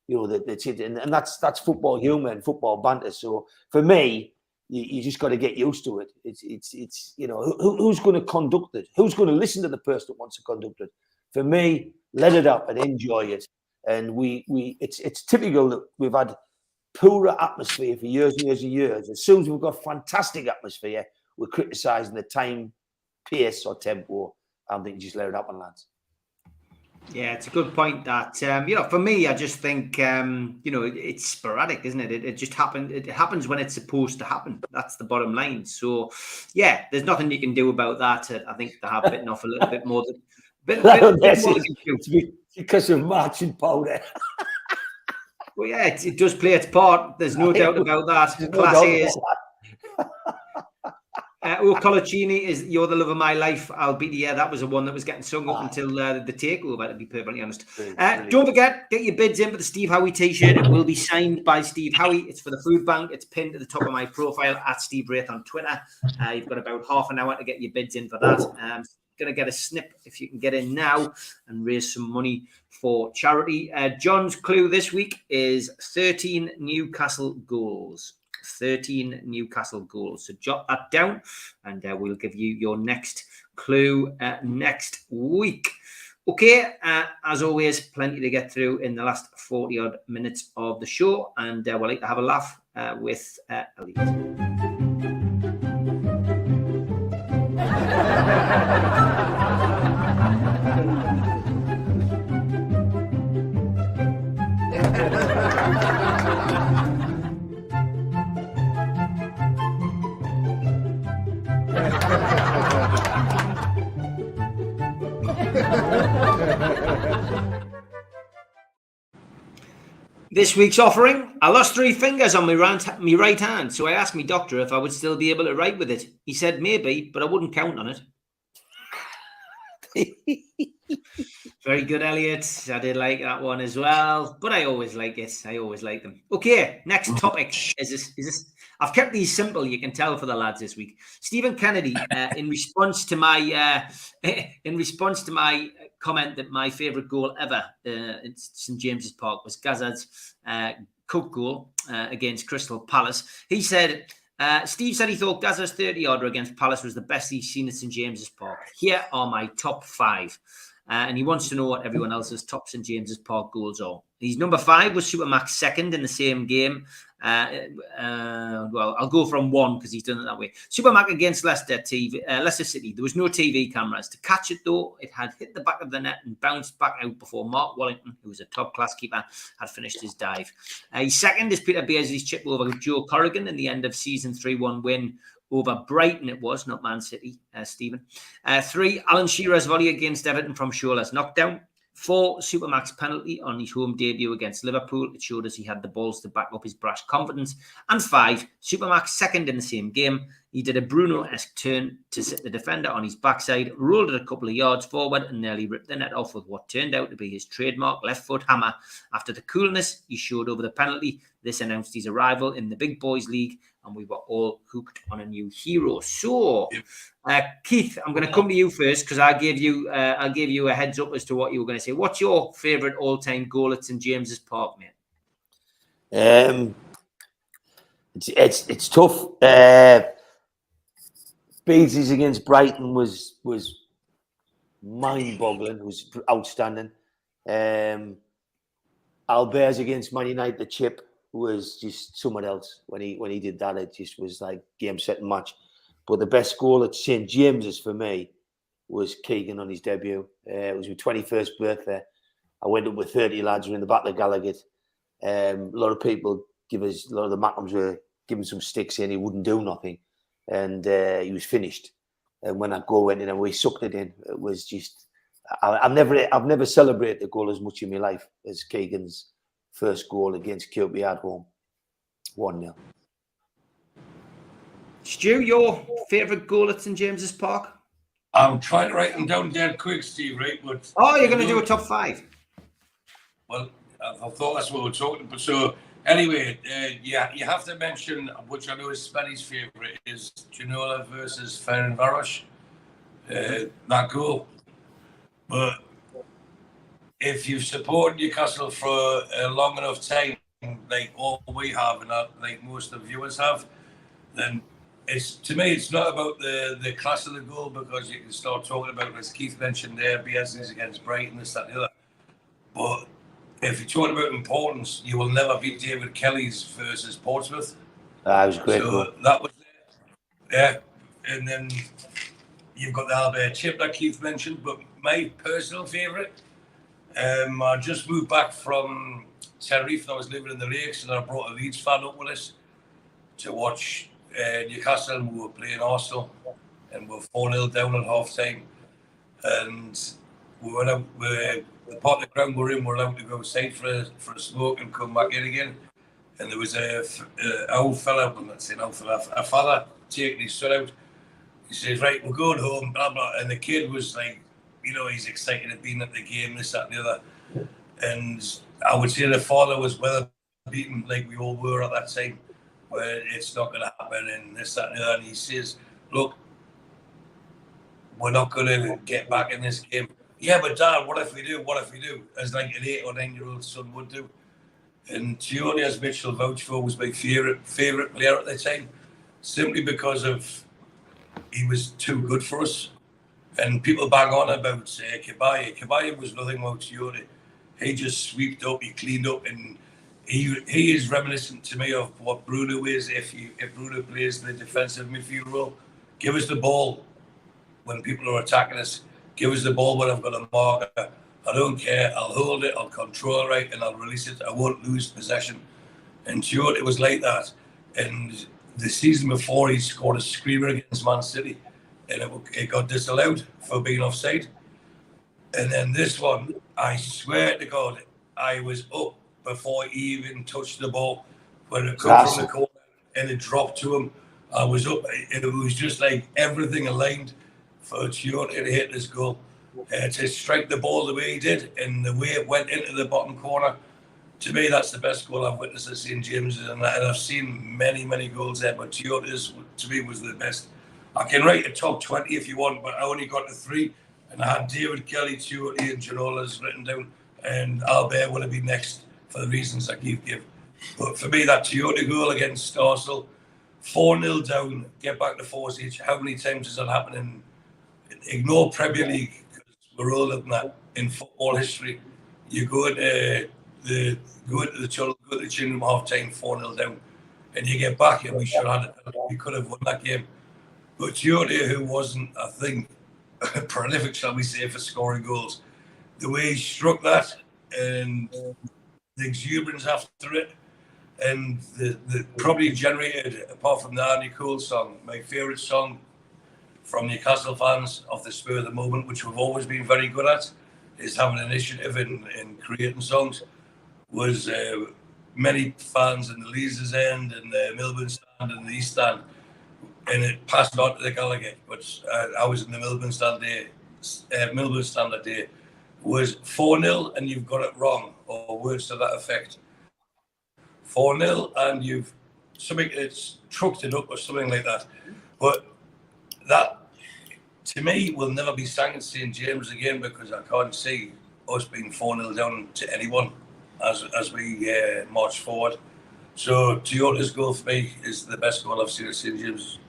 That's it, and that's football humor and football banter. So for me, you just got to get used to it. It's who's going to conduct it? Who's going to listen to the person that wants to conduct it? For me, let it up and enjoy it. And it's typical that we've had poorer atmosphere for years and years and years. As soon as we've got fantastic atmosphere, we're criticising the time, pace, or tempo. I think just let it happen, lads. Yeah, it's a good point that, for me, I just think, it's sporadic, isn't it? It just happened. It happens when it's supposed to happen. That's the bottom line. So, yeah, there's nothing you can do about that. I think they have bitten off a little bit more than... It's because of marching powder. Well, yeah, it does play its part. There's no doubt about that. Class is... Colaccini is You're the Love of My Life. I'll be the that was the one that was getting sung up until the takeover, to be perfectly honest. Don't forget, get your bids in for the Steve Howie t-shirt. It will be signed by Steve Howie. It's for the food bank. It's pinned to the top of my profile at Steve Wraith on Twitter. You've got about half an hour to get your bids in for that. Going to get a snip if you can get in now and raise some money for charity. John's clue this week is 13 Newcastle goals. 13 Newcastle goals. So jot that down and we'll give you your next clue next week. Okay, as always, plenty to get through in the last 40 odd minutes of the show, and we'd like to have a laugh with Elliot. This week's offering, I lost 3 fingers on my right hand, so I asked my doctor if I would still be able to write with it. He said maybe, but I wouldn't count on it. Very good, Elliot. I did like that one as well, but I always like it. I always like them. Okay, next topic is this. I've kept these simple. You can tell for the lads this week. Stephen Kennedy, in response to my comment that my favourite goal ever in St James's Park was Gazza's cup goal against Crystal Palace. He said, Steve said he thought Gazza's 30-yarder against Palace was the best he's seen at St James's Park. Here are my top 5. And he wants to know what everyone else's top St James's Park goals are. His number 5 was Supermax second in the same game. Well, I'll go from 1 because he's done it that way. Supermax against Leicester City. There was no TV cameras. To catch it, though, it had hit the back of the net and bounced back out before Mark Wellington, who was a top-class keeper, had finished his dive. His second is Peter Beardsley's chip over Joe Corrigan in the end of season 3-1 win over Brighton. It was, not Man City, Stephen. 3, Alan Shearer's volley against Everton from Shore's knockdown. 4, Supermax penalty on his home debut against Liverpool. It showed us he had the balls to back up his brash confidence. And 5, Supermax second in the same game. He did a Bruno-esque turn to sit the defender on his backside, rolled it a couple of yards forward and nearly ripped the net off with what turned out to be his trademark left foot hammer. After the coolness he showed over the penalty, this announced his arrival in the Big Boys League, and we were all hooked on a new hero. So, Keith, I'm going to come to you first because I gave you a heads up as to what you were going to say. What's your favourite all-time goal at St James's Park, mate? It's tough. Beasley's against Brighton was mind-boggling. It was outstanding. Albert's against Man United, the chip was just someone else when he did that. It just was like game, set, and match. But the best goal at St James's for me was Keegan on his debut. It was my 21st birthday. I went up with 30 lads. We were in the Battle of Gallagher. A lot of people a lot of the Mackhams were giving some sticks saying he wouldn't do nothing. And he was finished. And when that goal went in and we sucked it in, it was just, I've never celebrated a goal as much in my life as Keegan's first goal against Kirkby at home. 1-0. Stu, your favourite goal at St James's Park? I'm trying to write them down dead quick, Steve, right? But you're going to do a top 5? Well, I thought that's what we were talking about. So, anyway, you have to mention, which I know is Spenny's favourite, is Ginola versus Ferencváros. That goal. But if you've supported Newcastle for a long enough time, like all we have, and like most of the viewers have, then to me, it's not about the class of the goal, because you can start talking about, as Keith mentioned there, Bielsa's against Brighton, this, that, and the other. But if you're talking about importance, you will never beat David Kelly's versus Portsmouth. That was great. So that was there. Yeah. And then you've got the Albert chip that Keith mentioned. But my personal favourite, I just moved back from Tenerife and I was living in the Lakes, and I brought a Leeds fan up with us to watch Newcastle, and we were playing Arsenal, and we were 4-0 down at half time. And we went out, the part of the ground we're in, we're allowed to go outside for a smoke and come back in again. And there was a old fella, I'm not saying old fella, a father taking his son out. He says, right, we're going home, blah, blah. And the kid was like, he's excited at being at the game, this, that, and the other. And I would say the father was weather beaten, like we all were at that time, where it's not going to happen, and this, that, and the other. And he says, look, we're not going to get back in this game. Yeah, but Dad, what if we do? What if we do? As like an 8 or 9-year-old son would do. And Giorgi, as Mitchell vouched for, was my favourite player at the time, simply because of he was too good for us. And people bang on about Cabaye. Cabaye was nothing about Giorgi. He just sweeped up, he cleaned up, and he is reminiscent to me of what Bruno is if Bruno plays the defensive midfield role. Give us the ball when people are attacking us. Give us the ball when I've got a marker. I don't care. I'll hold it. I'll control it right, and I'll release it. I won't lose possession. And sure, it was like that. And the season before, he scored a screamer against Man City, and it got disallowed for being offside. And then this one, I swear to God, I was up before he even touched the ball. When it came from the corner and it dropped to him, I was up. It was just like everything aligned for Giorgi to hit this goal. To strike the ball the way he did and the way it went into the bottom corner. To me, that's the best goal I've witnessed at St James's, and I've seen many, many goals there, but Giorgi's, to me, was the best. I can write a top 20 if you want, but I only got to 3, and I had David Kelly, Giorgi, and Janola's written down, and Albert would have been next for the reasons I keep giving. But for me, that Giorgi goal against Arsenal, 4-0 down, get back to 4 each. How many times has that happened? Ignore Premier League, because we're older than that in football history. You go into the tunnel, go to the change room half time, 4-0 down, and you get back, and we should have we could have won that game. But Giorgi, who wasn't, I think, prolific, shall we say, for scoring goals, the way he struck that and the exuberance after it, and the probably generated, apart from the Andy Cole song, my favourite song from Newcastle fans of the spur of the moment, which we've always been very good at, is having an initiative in creating songs, was many fans in the Leeds end and the Melbourne stand and the East stand, and it passed on to the Gallagher. But I was in the Melbourne stand that day, was 4-0 and you've got it wrong, or words to that effect. 4-0 and you've something, it's trucked it up or something like that. But that, to me, will never be sang at St James again, because I can't see us being 4-0 down to anyone as we march forward. So Giorgi's goal for me is the best goal I've seen at St James.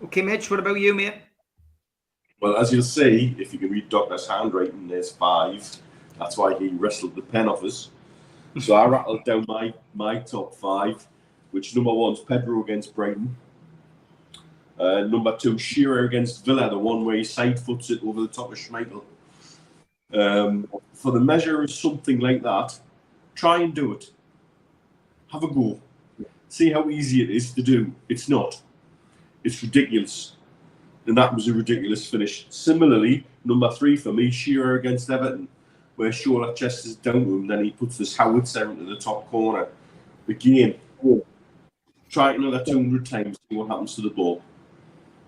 Okay, Mitch, what about you, mate? Well, as you'll see, if you can read Doctor's handwriting, there's 5. That's why he wrestled the pen off us. So I rattled down my top 5, which number 1's Pedro against Brighton. Number 2, Shearer against Villa, the one where he side foots it over the top of Schmeichel. For the measure of something like that, try and do it. Have a go. See how easy it is to do. It's not. It's ridiculous. And that was a ridiculous finish. Similarly, number 3 for me, Shearer against Everton, where Shola Chester's down to him, then he puts this howitzer into the top corner. Again, try it another 200 times, see what happens to the ball.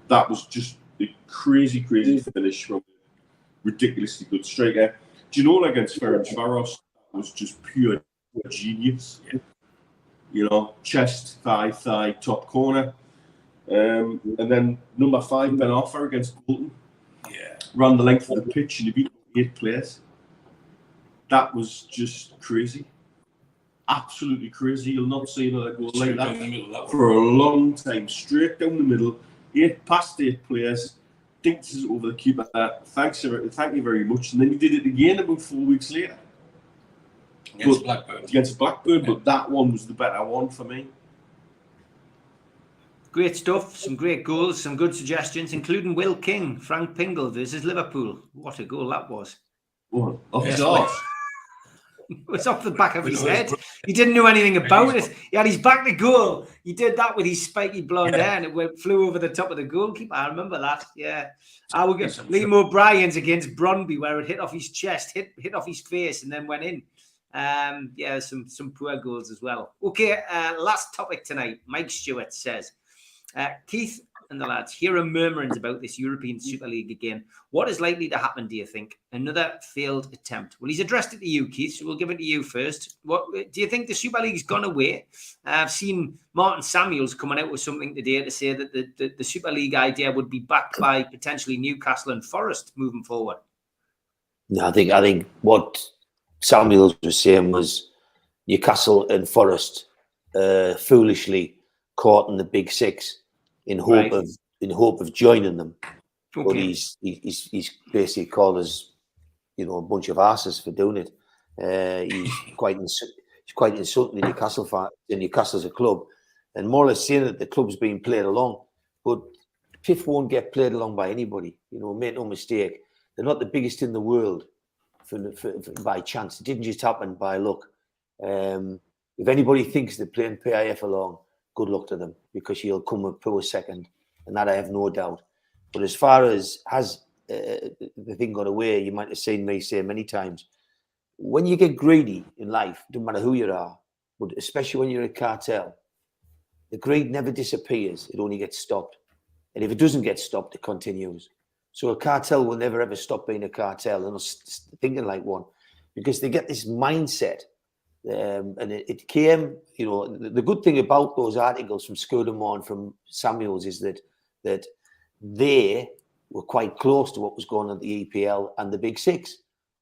That was just a crazy, crazy finish from a ridiculously good striker. Ginola against Ferencvaros was just pure genius. You know, chest, thigh, top corner. And then number 5, Ben Arthur against Bolton. Yeah. Ran the length of the pitch and he beat 8 players. that was just crazy. Absolutely crazy. You'll not see another goal like that for a long time. Straight down the middle, past 8 players, dinks it over the keeper. Thank you very much. And then he did it again about 4 weeks later. Against Blackburn. Against Blackburn, but that one was the better one for me. Great stuff, some great goals, some good suggestions, including Will King, Frank Pingle versus Liverpool. What a goal that was. What? Off his arse. It was off the back of his head. He didn't know anything about it. He had his back to goal. He did that with his spiky blonde hair and it flew over the top of the goalkeeper. I remember that. Yeah. I would get Liam O'Brien's against Brøndby where it hit off his chest, hit off his face and then went in. Yeah, some poor goals as well. Okay, last topic tonight. Mike Stewart says, Keith and the lads, here are murmurings about this European Super League again. What is likely to happen, do you think? Another failed attempt. Well, he's addressed it to you, Keith, so we'll give it to you first. What do you think the Super League's gone away? I've seen Martin Samuels coming out with something today to say that the Super League idea would be backed by potentially Newcastle and Forest moving forward. No, I think what Samuels was saying was Newcastle and Forest foolishly caught in the Big Six in hope of joining them. Okay. But he's basically called us, a bunch of asses for doing it. He's quite insulting the Newcastle fan. Newcastle as a club, and more or less saying that the club's being played along. But PIF won't get played along by anybody. Make no mistake. They're not the biggest in the world for by chance. It didn't just happen by luck. If anybody thinks they're playing PIF along, good luck to them, because he'll come a poor second, and that I have no doubt. But as far as has the thing got away, you might have seen me say many times, when you get greedy in life, doesn't matter who you are, but especially when you're a cartel, the greed never disappears, it only gets stopped. And if it doesn't get stopped, it continues. So a cartel will never ever stop being a cartel and thinking like one, because they get this mindset. And it came, the good thing about those articles from Scudamore and from Samuels is that they were quite close to what was going on at the EPL and the Big Six.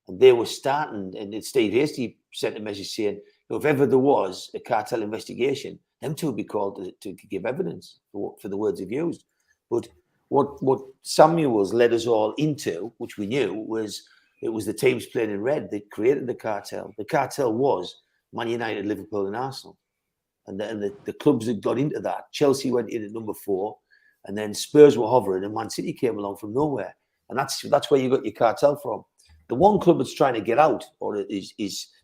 And they were starting, and Steve Hasty sent a message saying, if ever there was a cartel investigation, them two would be called to give evidence for the words they've used. But what Samuels led us all into, which we knew, was it was the teams playing in red that created the cartel. The cartel was Man United, Liverpool and Arsenal. And the clubs that got into that, Chelsea went in at number 4, and then Spurs were hovering and Man City came along from nowhere. And that's where you got your cartel from. The one club that's trying to get out or is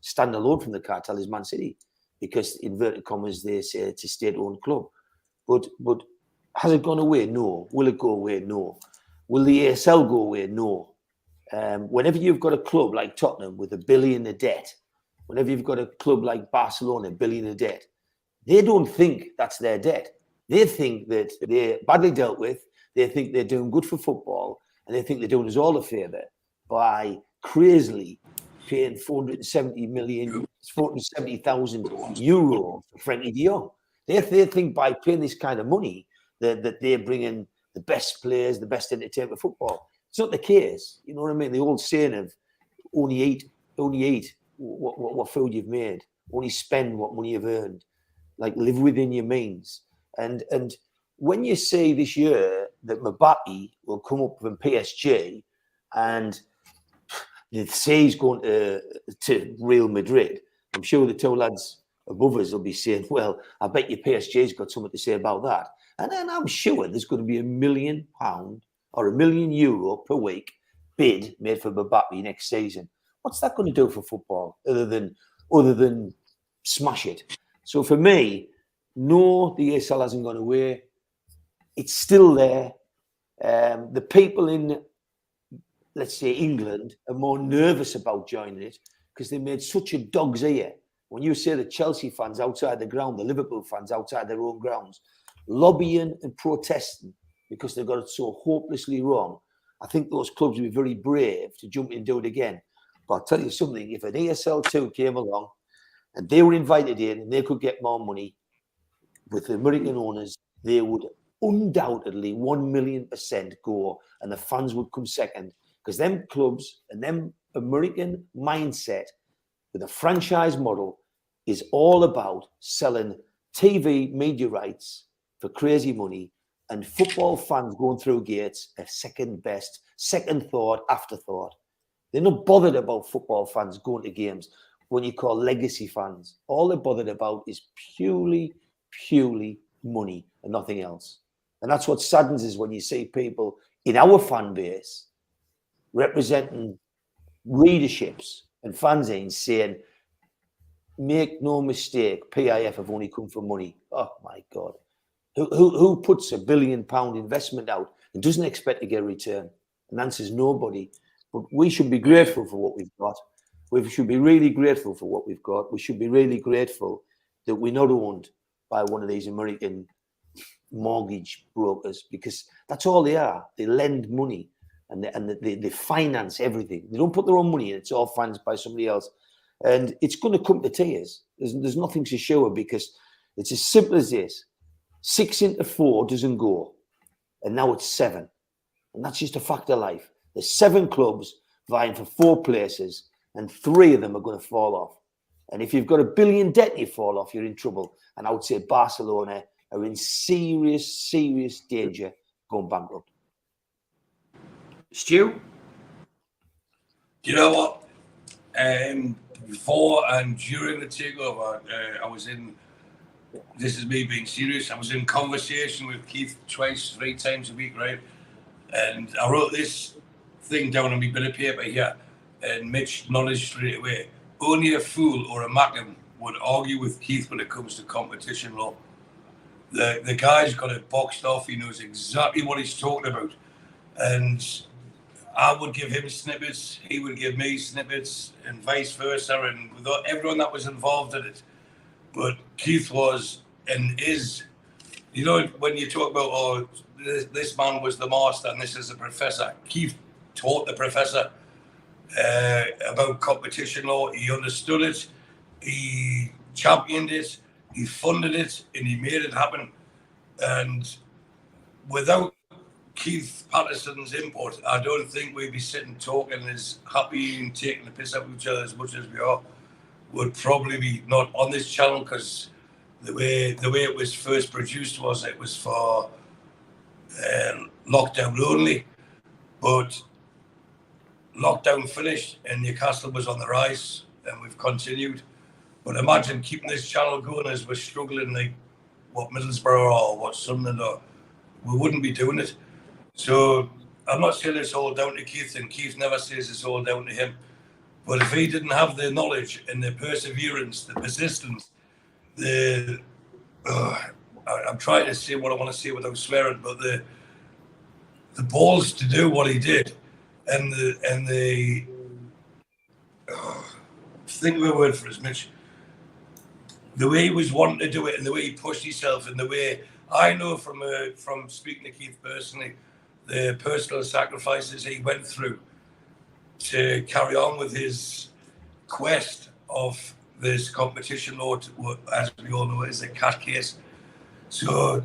stand alone from the cartel is Man City, because inverted commas they say it's a state-owned club. But has it gone away? No. Will it go away? No. Will the ASL go away? No. Whenever you've got a club like Tottenham with $1 billion of debt, whenever you've got a club like Barcelona, $1 billion of debt, they don't think that's their debt. They think that they're badly dealt with. They think they're doing good for football, and they think they're doing us all a favour by crazily paying 470,000 euro for Frankie de Jong. They think by paying this kind of money that they're bringing the best players, the best entertainment football. It's not the case. You know what I mean? The old saying of only eat what food you've made, only spend what money you've earned, like live within your means. And when you say this year that Mbappe will come up from PSG and they say he's going to Real Madrid, I'm sure the two lads above us will be saying, well, I bet your PSG's got something to say about that. And then I'm sure there's going to be £1 million or €1 million per week bid made for Mbappe next season. What's that going to do for football other than smash it? So for me, no, the ESL hasn't gone away. It's still there. The people in, let's say, England are more nervous about joining it because they made such a dog's ear. When you say the Chelsea fans outside the ground, the Liverpool fans outside their own grounds, lobbying and protesting because they got it so hopelessly wrong, I think those clubs would be very brave to jump in and do it again. But I'll tell you something, if an ESL2 came along and they were invited in and they could get more money with the American owners, they would undoubtedly 1,000,000% go, and the fans would come second, because them clubs and them American mindset with a franchise model is all about selling TV media rights for crazy money, and football fans going through gates are second best, second thought, afterthought. They're not bothered about football fans going to games when you call legacy fans. All they're bothered about is purely money and nothing else. And that's what saddens is when you see people in our fan base representing readerships and fanzines saying, make no mistake, PIF have only come for money. Oh my God. Who puts £1 billion investment out and doesn't expect to get a return? And the answer is nobody. But we should be grateful for what we've got. We should be really grateful for what we've got. We should be really grateful that we're not owned by one of these American mortgage brokers, because that's all they are. They lend money and they finance everything. They don't put their own money in. It's all financed by somebody else. And it's going to come to tears. There's nothing to show, because it's as simple as this. 6 into 4 doesn't go. And now it's 7. And that's just a fact of life. There's 7 clubs vying for 4 places, and 3 of them are going to fall off. And if you've got $1 billion debt and you fall off, you're in trouble. And I would say Barcelona are in serious danger going bankrupt. Stu? You know what? Before and during the takeover, I was in, this is me being serious, I was in conversation with Keith 3 times a week, right? And I wrote this thing down on my bit of paper here, and Mitch nodded straight away. Only a fool or a Mackin would argue with Keith when it comes to competition law. The guy's got it boxed off. He knows exactly what he's talking about. And I would give him snippets, he would give me snippets, and vice versa, and with everyone that was involved in it. But Keith was and is, you know, when you talk about, oh, this man was the master and this is the professor. Keith taught the professor about competition law. He understood it, he championed it, he funded it, and he made it happen. And without Keith Patterson's input, I don't think we'd be sitting talking as happy and taking the piss out of each other as much as we are. Would probably be not on this channel, because the way it was first produced was it was for lockdown only. But lockdown finished and Newcastle was on the rise, and we've continued. But imagine keeping this channel going as we're struggling, like what Middlesbrough or what Sunderland are. We wouldn't be doing it. So I'm not saying it's all down to Keith, and Keith never says it's all down to him. But if he didn't have the knowledge and the perseverance, the persistence, I'm trying to say what I want to say without swearing, but the balls to do what he did, and the think of a word for it, Mitch. The way he was wanting to do it, and the way he pushed himself, and the way I know from speaking to Keith personally, the personal sacrifices he went through to carry on with his quest of this competition law, as we all know, is a cat case. So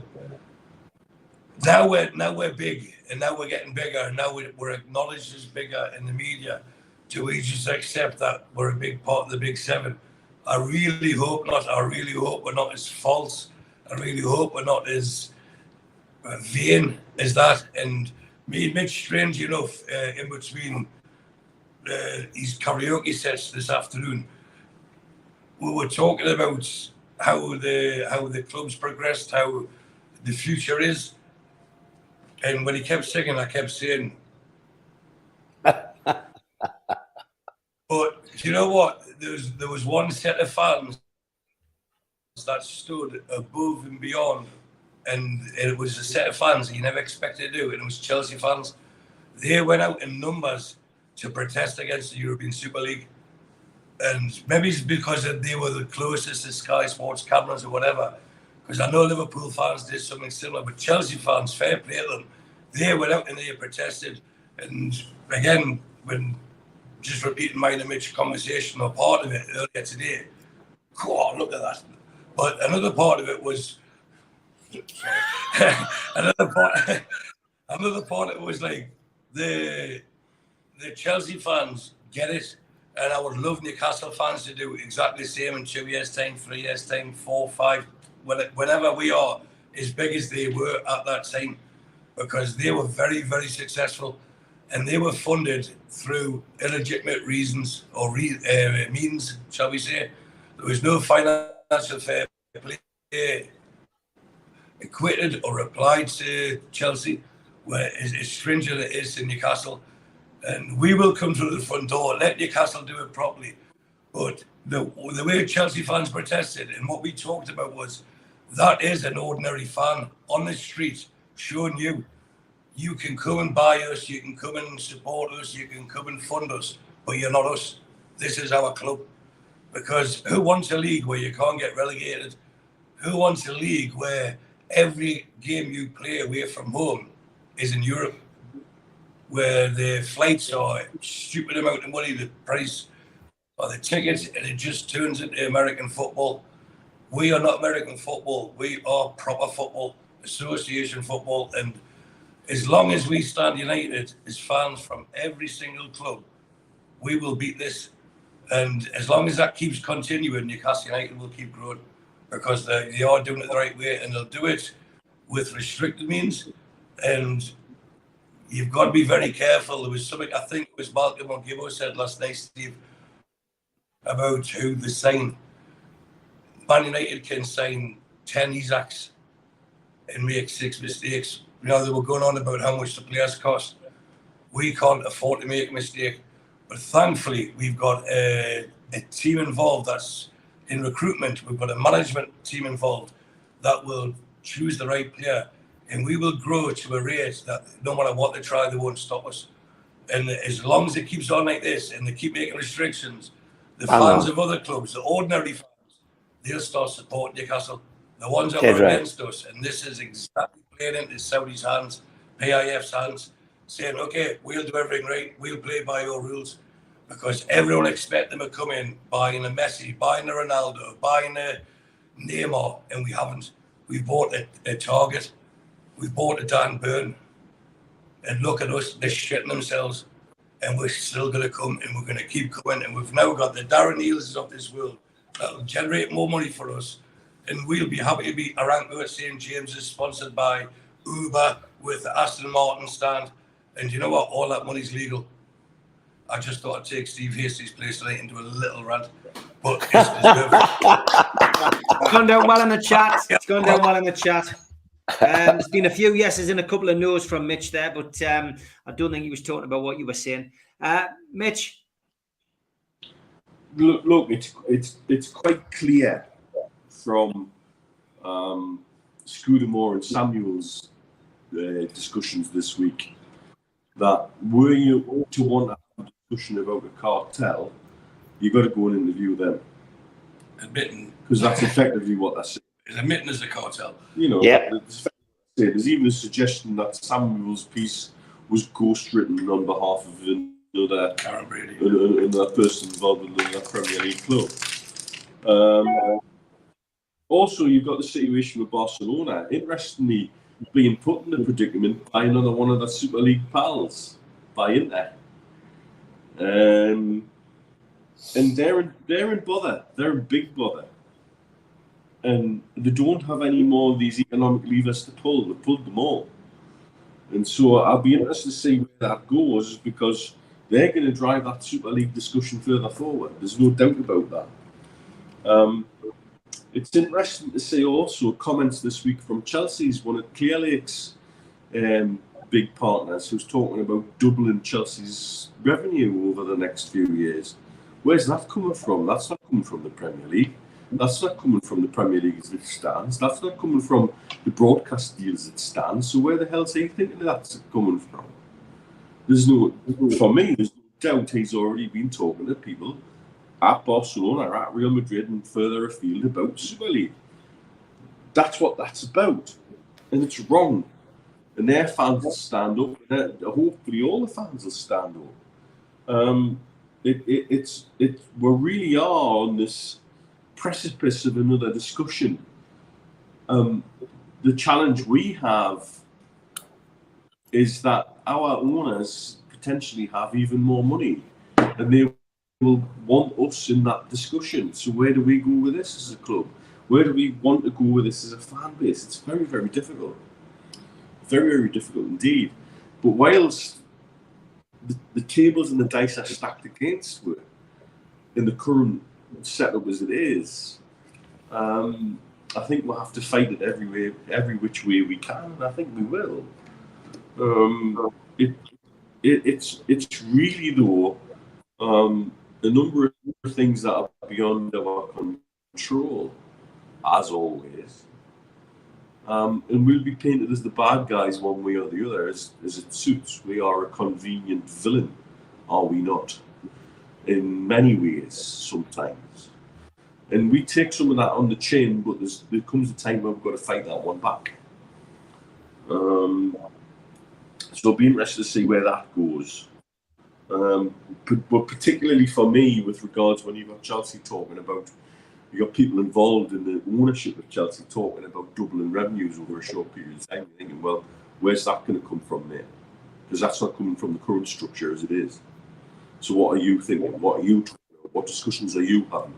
now we're big, and now we're getting bigger, and now we're acknowledged as bigger in the media. Do we just accept that we're a big part of the Big 7? I really hope not. I really hope we're not as false. I really hope we're not as vain as that. And me and Mitch, strange enough, in between his karaoke sets this afternoon, we were talking about how the club's progressed, how the future is. And when he kept singing, I kept saying, but you know what? There was one set of fans that stood above and beyond, and it was a set of fans that you never expected to do, and it was Chelsea fans. They went out in numbers to protest against the European Super League. And maybe it's because they were the closest to Sky Sports cameras or whatever. Because I know Liverpool fans did something similar, but Chelsea fans, fair play to them, they went out and they protested. And again, when just repeating mine and Mitch's conversation or part of it earlier today, God, look at that. But another part of it was, another part of it was like the Chelsea fans get it. And I would love Newcastle fans to do exactly the same in 2 years' time, 3 years' time, 4, 5, whenever we are as big as they were at that time, because they were very, very successful, and they were funded through illegitimate reasons or means, shall we say. There was no financial fair play equated or applied to Chelsea, where as stringent it is to Newcastle. And we will come through the front door, let Newcastle do it properly. But the way Chelsea fans protested and what we talked about was, that is an ordinary fan on the street showing you can come and buy us, you can come and support us, you can come and fund us, but you're not us. This is our club. Because who wants a league where you can't get relegated? Who wants a league where every game you play away from home is in Europe, where the flights are stupid amount of money, the price of the tickets, and it just turns into American football? We are not American football. We are proper football, association football. And as long as we stand united as fans from every single club, we will beat this. And as long as that keeps continuing, Newcastle United will keep growing, because they are doing it the right way, and they'll do it with restricted means. And you've got to be very careful. There was something, I think it was Malcolm or Gibbo said last night, Steve, about who they sign. Man United can sign 10 Isaacs and make 6 mistakes. You know, they were going on about how much the players cost. We can't afford to make a mistake. But thankfully, we've got a team involved that's in recruitment. We've got a management team involved that will choose the right player. And we will grow to a rate that no matter what they try, they won't stop us. And as long as it keeps on like this and they keep making restrictions, the fans of other clubs, the ordinary fans, they'll start supporting Newcastle. The ones that are against us, and this is exactly playing into Saudi's hands, PIF's hands, saying, okay, we'll do everything right, we'll play by your rules. Because everyone expects them to come in buying a Messi, buying a Ronaldo, buying a Neymar, and we haven't. We bought a Target. We bought a Dan Burn, and look at us, they're shitting themselves, and we're still going to come, and we're going to keep coming, and we've now got the Darren Neal's of this world that will generate more money for us, and we'll be happy to be Aramco at St. James's, sponsored by Uber with the Aston Martin stand, and you know what, all that money's legal. I just thought I'd take Steve Hastie's place tonight into a little rant, but it's gone down well in the chat. It's gone down well in the chat. There's been a few yeses and a couple of no's from Mitch there, but I don't think he was talking about what you were saying. Mitch? Look, it's quite clear from Scudamore and Samuel's discussions this week that were you to want to have a discussion about a cartel, you've got to go and interview them. Admitting. Because that's effectively what they're saying. Admitting as a cartel. You know, there's even a suggestion that Samuel's piece was ghostwritten on behalf of another person involved in the Premier League club. Also, you've got the situation with Barcelona. Interestingly, being put in the predicament by another one of the Super League pals, by Inter. And they're in bother. They're in big bother. And they don't have any more of these economic levers to pull. They pulled them all. And so I'll be interested to see where that goes, because they're going to drive that Super League discussion further forward. There's no doubt about that. It's interesting to see also comments this week from Chelsea's one of Clear Lake's big partners, who's talking about doubling Chelsea's revenue over the next few years. Where's that coming from? That's not coming from the Premier League. That's not coming from the Premier League as it stands. That's not coming from the broadcast deals as it stands. So where the hell's he thinking that's coming from? For me, there's no doubt he's already been talking to people at Barcelona, at Real Madrid, and further afield about Super League. That's what that's about, and it's wrong. And their fans will stand up. And hopefully, all the fans will stand up. We really are on this precipice of another discussion. The challenge we have is that our owners potentially have even more money, and they will want us in that discussion. So where do we go with this as a club? Where do we want to go with this as a fan base? It's very, very difficult. Very, very difficult indeed. But whilst the tables and the dice are stacked against it in the current setup as it is, I think we'll have to fight it every which way we can, and I think we will. It's really, though, a number of things that are beyond our control, as always. And we'll be painted as the bad guys one way or the other, as it suits. We are a convenient villain, are we not? In many ways, sometimes. And we take some of that on the chin, but there comes a time when we've got to fight that one back. So it'll be interesting to see where that goes. But particularly for me, with regards when you've got Chelsea talking about, you've got people involved in the ownership of Chelsea talking about doubling revenues over a short period of time, you're thinking, well, where's that going to come from there? Because that's not coming from the current structure as it is. So what are you thinking? What are you talking about? What discussions are you having?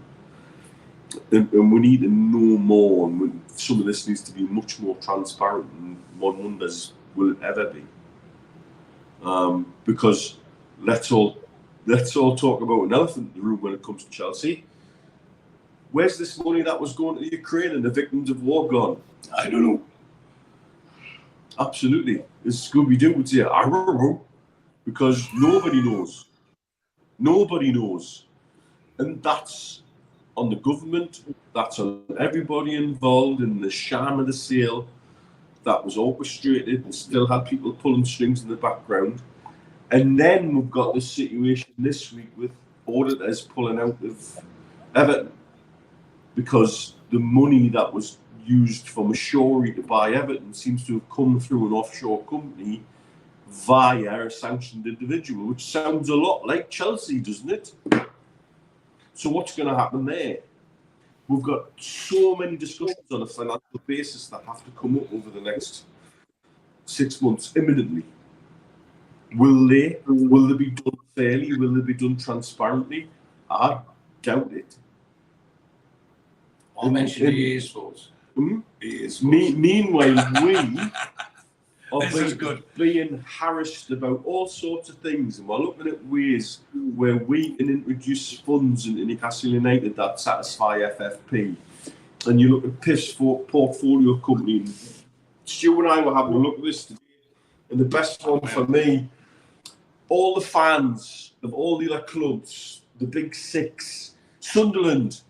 And we need to know more, and some of this needs to be much more transparent, and one wonders, will it ever be? Because let's all talk about an elephant in the room when it comes to Chelsea. Where's this money that was going to Ukraine and the victims of war gone? I don't know. Absolutely. As Scooby-Doo would say, I don't know. Because nobody knows. Nobody knows. And that's on the government, that's on everybody involved in the sham of the sale that was orchestrated and still had people pulling strings in the background. And then we've got this situation this week with auditors pulling out of Everton because the money that was used for Mashori to buy Everton seems to have come through an offshore company via a sanctioned individual, which sounds a lot like Chelsea, doesn't it? So what's going to happen there? We've got so many discussions on a financial basis that have to come up over the next 6 months imminently. Will they be done fairly? Will they be done transparently? I doubt it. I mentioned the EA's faults. Meanwhile, we are being harassed about all sorts of things, and we're looking at ways where we can introduce funds into Newcastle United that satisfy FFP. And you look at PIF's portfolio company. Stu and I were having a look at this today, and the best one for me, all the fans of all the other clubs, the big six, Sunderland,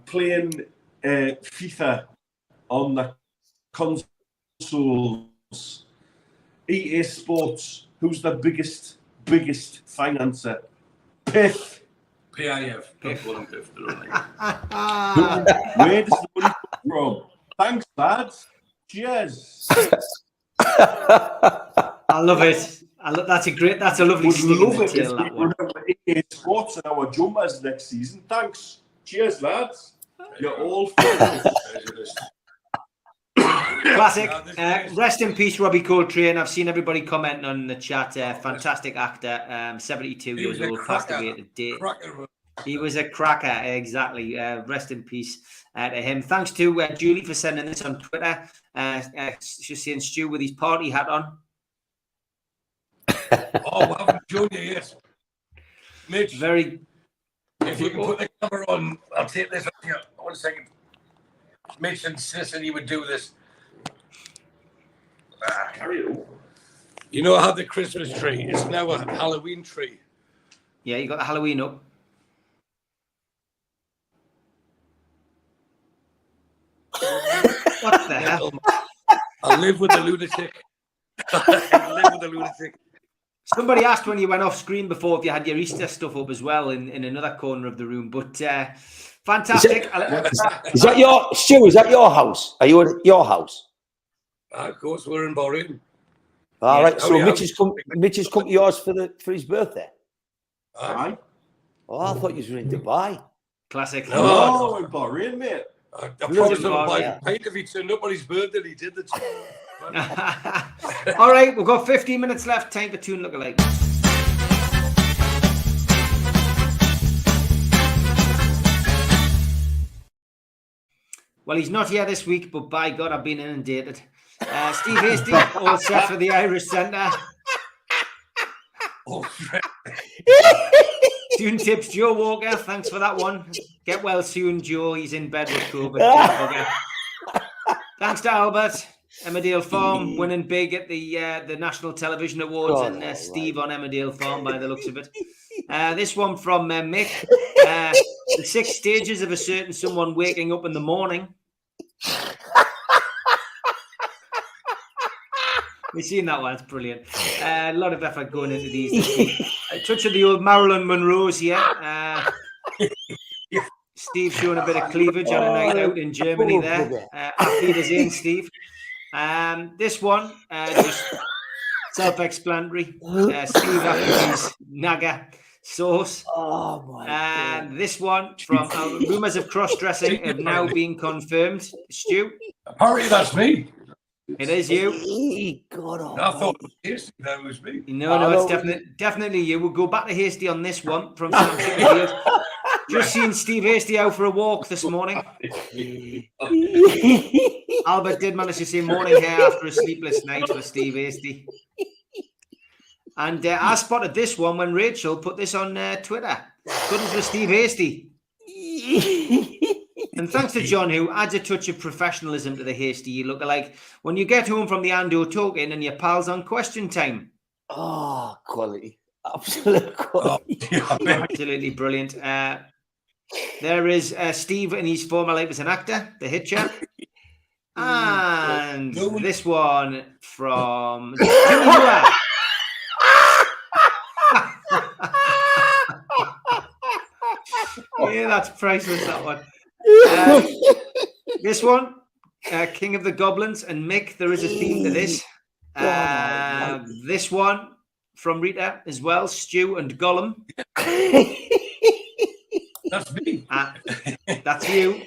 playing FIFA on the consoles, EA Sports, who's the biggest financer? PIF. PIF. Don't call them PIF. Where does the money come from? Thanks, lads. Cheers. I love it. That's a lovely Would stick love in the it tail, if that we one. remember EA Sports and our jumpers next season. Thanks. Cheers, lads. You're all fabulous. Classic. Rest in peace, Robbie Coltrane. I've seen everybody commenting on the chat. Fantastic actor. 72 years old, passed away today. He was a cracker, exactly. Rest in peace to him. Thanks to Julie for sending this on Twitter. She's seeing Stu with his party hat on. Oh, well, Junior, yes. Mitch, very. If you can put the camera on, I'll take this up here. 1 second. Mitch insisted he would do this. Carry on. You know, I had the Christmas tree. It's now a Halloween tree. Yeah, you got the Halloween up. What the hell? I live with a lunatic. I live with a lunatic. Somebody asked when you went off screen before if you had your Easter stuff up as well in another corner of the room. But fantastic. Is that your Stu? Is that your house? Are you at your house? Of course, we're in Bahrain. All right. Oh, So yeah. Mitch has come to yours for his birthday. Aye. Oh, I thought you were in Dubai. Classic. Oh, in Bahrain, mate. I promised him Bar, to buy yeah. a pint if he turned up on his birthday. He did the. All right, we've got 15 minutes left. Time for Tune Lookalike. Well, he's not here this week, but by God, I've been inundated. Steve Hasty, all set for the Irish Centre. Oh, Tune tips, Joe Walker. Thanks for that one. Get well soon, Joe. He's in bed with COVID. Thanks to Albert. Emmerdale Farm winning big at the National Television Awards, and Steve on Emmerdale Farm by the looks of it. This one from Mick. The 6 stages of a certain someone waking up in the morning. We've seen that one. It's brilliant. A lot of effort going into these. A touch of the old Marilyn Monroe's here. Steve showing a bit of cleavage on a night out in Germany there. Auf Wiedersehen, Steve. This one, just self-explanatory. Steve after his Naga sauce. Oh my God. This one from rumours of cross-dressing have now been confirmed. Stu? apparently that's me. It is you. God, I thought that was me. No, it's definitely you. We'll go back to Hasty on this one from Sam Chipperfield. Just seen Steve Hasty out for a walk this morning. Albert did manage to see morning hair after a sleepless night for Steve Hasty. And I spotted this one when Rachel put this on Twitter. Couldn't with Steve Hasty. And thanks to John, who adds a touch of professionalism to the Hasty you look alike. When you get home from the Ando token and your pals on question time. Oh, quality. Absolute quality. Absolutely brilliant. There is Steve in his former life as an actor, the Hitcher. And this one from Jimmy Moore. Yeah, that's priceless, that one. This one, King of the Goblins and Mick, there is a theme to this. This one from Rita as well, Stu and Gollum. That's me. That's you.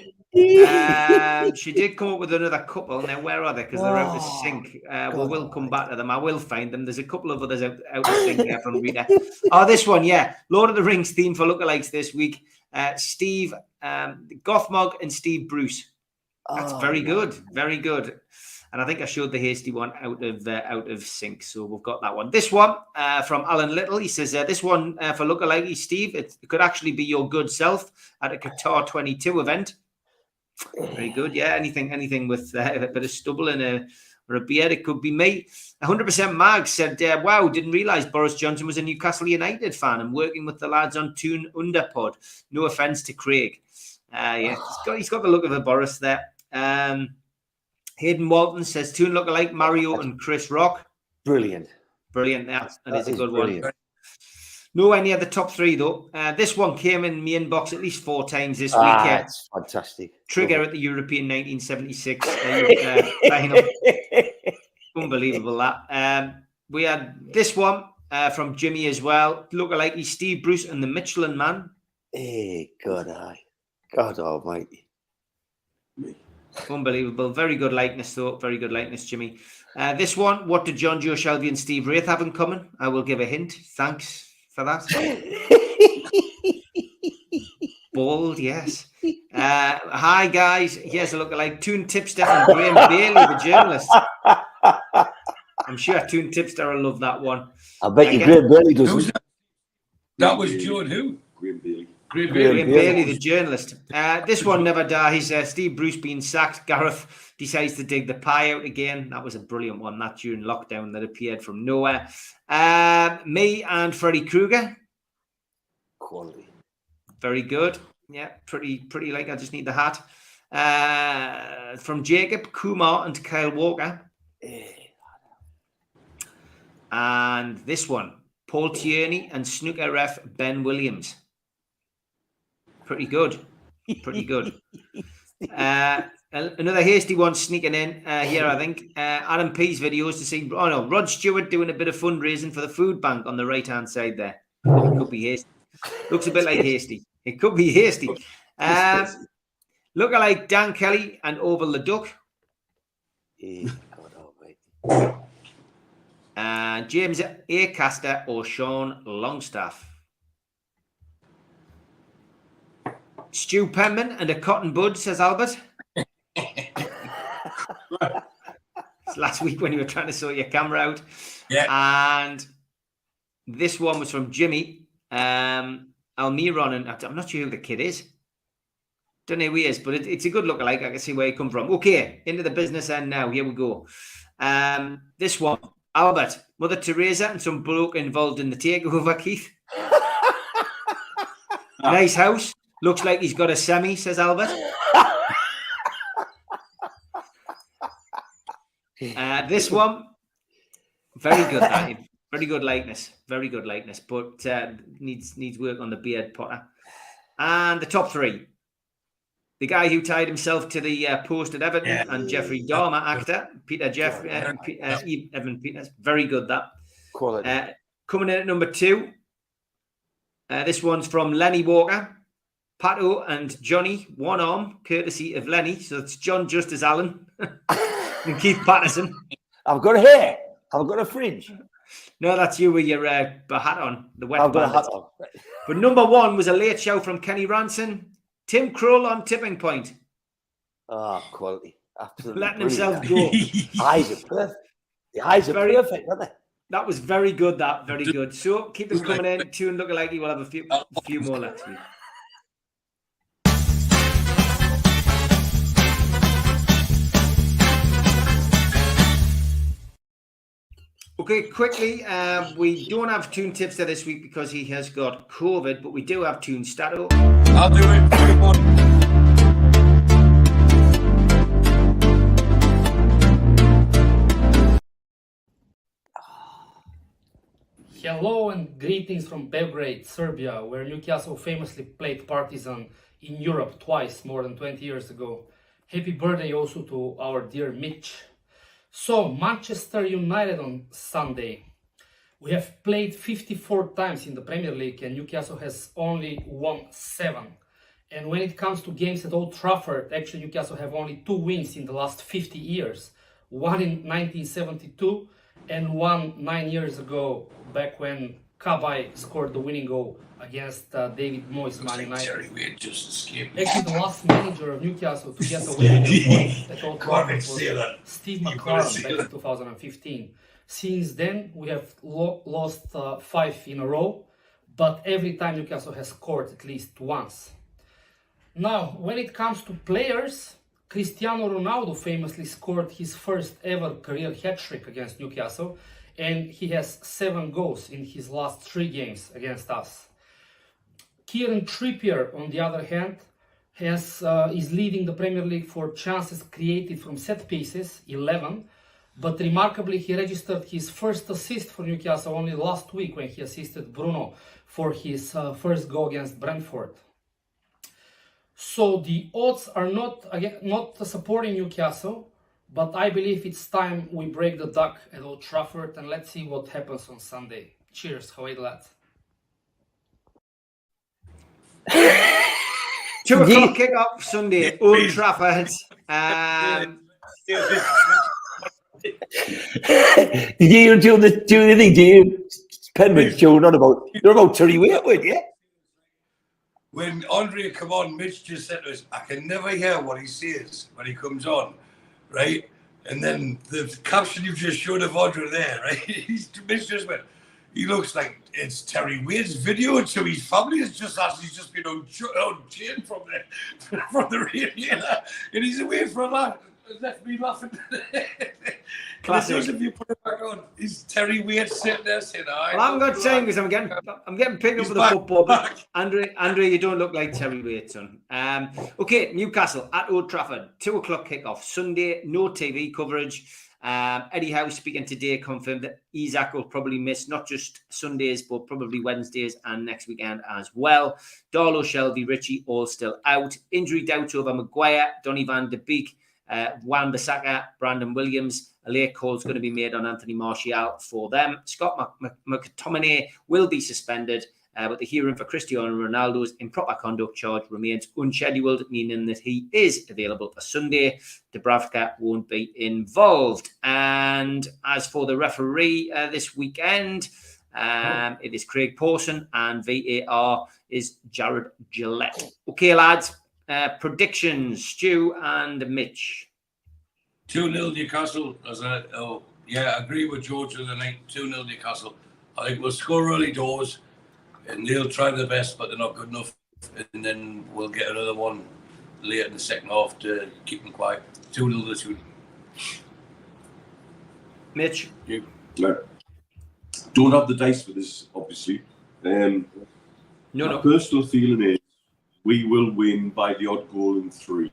She did come up with another couple. Now, where are they? Because they're out of sync. We'll come back to them. I will find them. There's a couple of others out of sync there from Rita. Oh, this one, yeah. Lord of the Rings theme for lookalikes this week. Steve Gothmog and Steve Bruce. That's very good. Very good. And I think I showed the Hasty one out of sync. So we've got that one. This one from Alan Little. He says, this one for lookalikes, Steve, it could actually be your good self at a Qatar 22 event. Very good. Yeah, anything with a bit of stubble and or a beard, it could be me. 100% Mag said, wow, didn't realise Boris Johnson was a Newcastle United fan and working with the lads on Toon Underpod. No offence to Craig. Yeah, he's got the look of a Boris there. Hayden Walton says, Toon lookalike Mario and Chris Rock. Brilliant. That is a good brilliant one. No, any of the top 3 though. This one came in my inbox at least 4 times this week. It's fantastic. Trigger at the European 1976 final. Unbelievable that. We had this one from Jimmy as well. Lookalike Steve Bruce and the Michelin Man. Hey, God almighty. Unbelievable. Very good likeness though. Very good likeness, Jimmy. This one, what did John Joe Shelby and Steve Wraith have in common? I will give a hint. Thanks for that. Bold, yes. Hi, guys. Here's a lookalike. Toon Tipster and Graham Bailey, the journalist. I'm sure Toon Tipster will love that one. I bet you Graham Bailey doesn't. That was Joe and who? Graham Bailey. Graham Bailey, the journalist. This one never dies. Steve Bruce being sacked. Gareth decides to dig the pie out again. That was a brilliant one. That during lockdown that appeared from nowhere. Me and Freddy Krueger. Quality. Very good. Yeah, pretty like I just need the hat. From Jacob, Kumar and Kyle Walker. And this one, Paul Tierney and snooker ref Ben Williams. Pretty good. Pretty good. Another hasty one sneaking in here, I think. Adam P's videos to see. Oh no, Rod Stewart doing a bit of fundraising for the food bank on the right hand side there. It could be hasty. Looks a bit like hasty. It could be hasty. Lookalike Dan Kelly and Oval the Duck. James A. Caster or Sean Longstaff. Stu Penman and a cotton bud, says Albert. It's last week when you were trying to sort your camera out. Yeah. And this one was from Jimmy Almiron, and I'm not sure who the kid is. Don't know who he is, but it's a good lookalike. I can see where he come from. Okay, into the business end now. Here we go. This one, Albert, Mother Teresa and some bloke involved in the takeover, Keith. Nice house. Looks like he's got a semi, says Albert. This one, very good. Very good likeness. Very good likeness, but needs work on the beard, Potter. And the top three. The guy who tied himself to the post at Everton and Jeffrey Dahmer actor, Evan Peters. Very good, that. Quality. Coming in at number 2. This one's from Lenny Walker. Pato and Johnny, one arm, courtesy of Lenny. So it's John Justice Allen and Keith Patterson. I've got hair. I've got a fringe. No, that's you with your hat on. The wet I've got a bandit. hat on. But number 1 was a late show from Kenny Ranson. Tim Krul on Tipping Point. Quality. Absolutely. Letting himself go. Eyes are perfect. The eyes are perfect, aren't they? That was very good, that. Very good. So keep them coming in. Tune looking like he will have a few more left week. Okay, quickly, we don't have Toon Tipster this week because he has got COVID, but we do have Toon Stato. I'll do it. Hello and greetings from Belgrade, Serbia, where Newcastle famously played Partizan in Europe twice more than 20 years ago. Happy birthday also to our dear Mitch. So, Manchester United on Sunday. We have played 54 times in the Premier League and Newcastle has only won 7. And when it comes to games at Old Trafford, actually Newcastle have only 2 wins in the last 50 years. One in 1972 and one 9 years ago, back when Kabay scored the winning goal against David Moyes' Man United. Actually, the last manager of Newcastle to get the winning point at Old Trafford was Steve McLaren back in 2015. Since then, we have lost 5 in a row, but every time Newcastle has scored at least once. Now, when it comes to players, Cristiano Ronaldo famously scored his first ever career hat-trick against Newcastle, and he has 7 goals in his last 3 games against us. Kieran Trippier, on the other hand, is leading the Premier League for chances created from set pieces, 11, but remarkably he registered his first assist for Newcastle only last week when he assisted Bruno for his first goal against Brentford. So the odds are not supporting Newcastle, but I believe it's time we break the duck at Old Trafford and let's see what happens on Sunday. Cheers, how are you, lads? 2 o'clock kick-off Sunday, Old Trafford. Did you do the thing? Do you Penman's show? Not about Terry Waitwood, yeah? When Andre come on, Mitch just said to us, I can never hear what he says when he comes on, right? And then the caption you just showed of Andre there, right? Mitch just went, He looks like it's Terry Wade's video to his family. It's just as he's just been unchained from the radiator, and he's away for a laugh. It left me laughing. Classic. As if you put it back on, is Terry Wade sitting there saying, Well, I haven't got time because I'm getting picked up for the football. But Andre, you don't look like Terry Wade, son. Okay, Newcastle at Old Trafford, 2:00 kickoff Sunday. No TV coverage. Eddie Howe speaking today confirmed that Isaac will probably miss not just Sundays, but probably Wednesdays and next weekend as well. Darlow, Shelby, Ritchie, all still out. Injury doubts over Maguire, Donny van de Beek, Wan-Bissaka, Brandon Williams. A late call is going to be made on Anthony Martial for them. Scott McTominay will be suspended, but the hearing for Cristiano Ronaldo's improper conduct charge remains unscheduled, meaning that he is available for Sunday. Dubravka won't be involved. And as for the referee this weekend, it is Craig Pawson, and VAR is Jared Gillette. Okay, lads, predictions, Stu and Mitch. 2-0 Newcastle. I agree with George of the night. 2-0 Newcastle. I think we'll score early doors, and they'll try their best, but they're not good enough. And then we'll get another one late in the second half to keep them quiet. 2-0 this week. Mitch? No. Don't have the dice for this, obviously. My personal feeling is we will win by the odd goal in 3.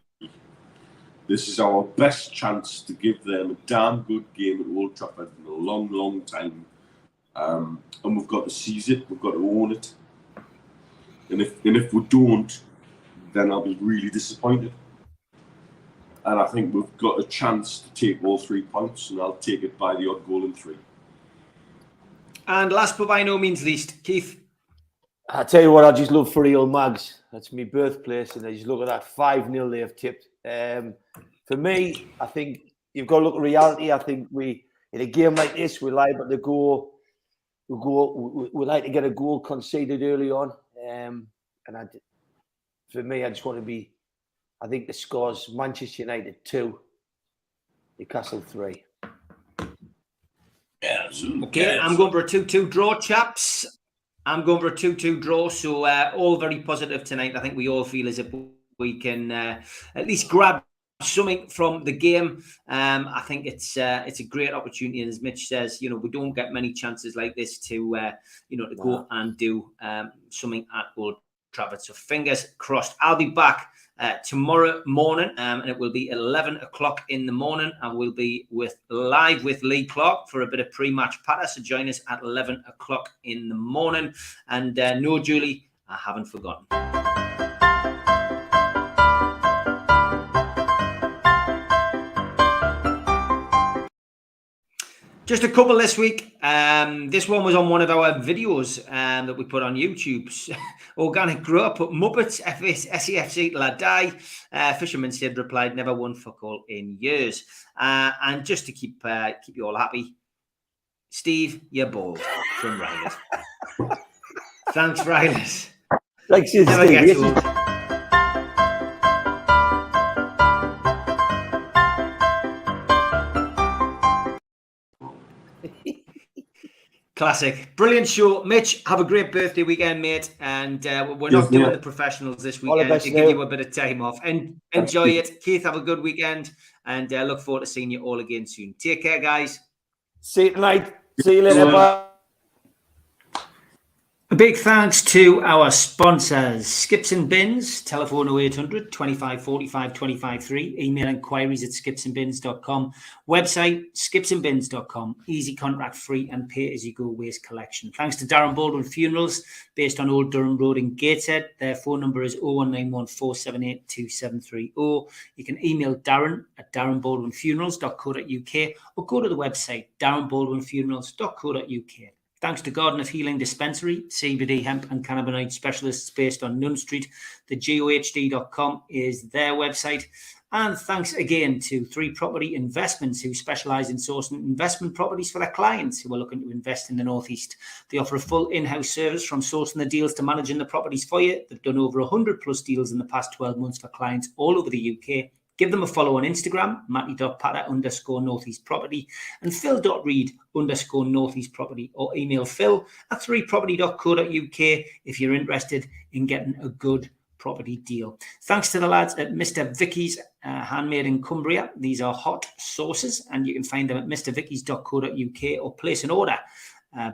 This is our best chance to give them a damn good game at Old Trafford in a long, long time. And we've got to seize it. We've got to own it. And if we don't, then I'll be really disappointed. And I think we've got a chance to take all 3 points, and I'll take it by the odd goal in 3. And last but by no means least, Keith. I tell you what, I just love Furry Old Mags. That's my birthplace, and I just look at that 5-0 they have tipped. For me, I think you've got to look at reality. I think in a game like this, we're liable to go. We like to get a goal conceded early on, for me, I just want to be. I think the scores: Manchester United 2, Newcastle 3. Yeah. Okay, I'm going for a 2-2 draw, chaps. I'm going for a 2-2 draw. So all very positive tonight. I think we all feel as if we can at least grab something from the game. I think it's a great opportunity, and as Mitch says, we don't get many chances like this to to go and do something at Old Trafford. So fingers crossed. I'll be back tomorrow morning, and it will be 11 o'clock in the morning, and we'll be live with Lee Clark for a bit of pre-match patter. So join us at 11 o'clock in the morning. And no, Julie, I haven't forgotten. Just a couple this week. This one was on one of our videos that we put on YouTube. Organic Grow Up, Muppets, SEFC La Die. Fisherman Sid replied, never won fuck all in years. And just to keep you all happy, Steve, you're bald from Riley. Thanks, Riley. Thanks, Never gets old. Classic. Brilliant show. Mitch, have a great birthday weekend, mate. And we're not doing the professionals this weekend to give you a bit of time off. And enjoy it. Keith, have a good weekend. And look forward to seeing you all again soon. Take care, guys. See you tonight. See you later. Bye. A big thanks to our sponsors, Skips and Bins, telephone 0800 25 45 25 3, email inquiries at skipsandbins.com, website skipsandbins.com, easy contract free and pay as you go waste collection. Thanks to Darren Baldwin Funerals, based on Old Durham Road in Gateshead. Their phone number is 0191 478 2730. You can email Darren at darrenbaldwinfunerals.co.uk or go to the website darrenbaldwinfunerals.co.uk. Thanks to Garden of Healing Dispensary, CBD, hemp and cannabinoid specialists based on Nunn Street. The GOHD.com is their website. And thanks again to 3 Property Investments, who specialise in sourcing investment properties for their clients who are looking to invest in the Northeast. They offer a full in-house service from sourcing the deals to managing the properties for you. They've done over 100 plus deals in the past 12 months for clients all over the UK. Give them a follow on Instagram, matty.patter_northeastproperty and phil.reed_northeastproperty, or email phil@3property.co.uk if you're interested in getting a good property deal. Thanks to the lads at Mr. Vicky's Handmade in Cumbria. These are hot sauces, and you can find them at mrvickies.co.uk or place an order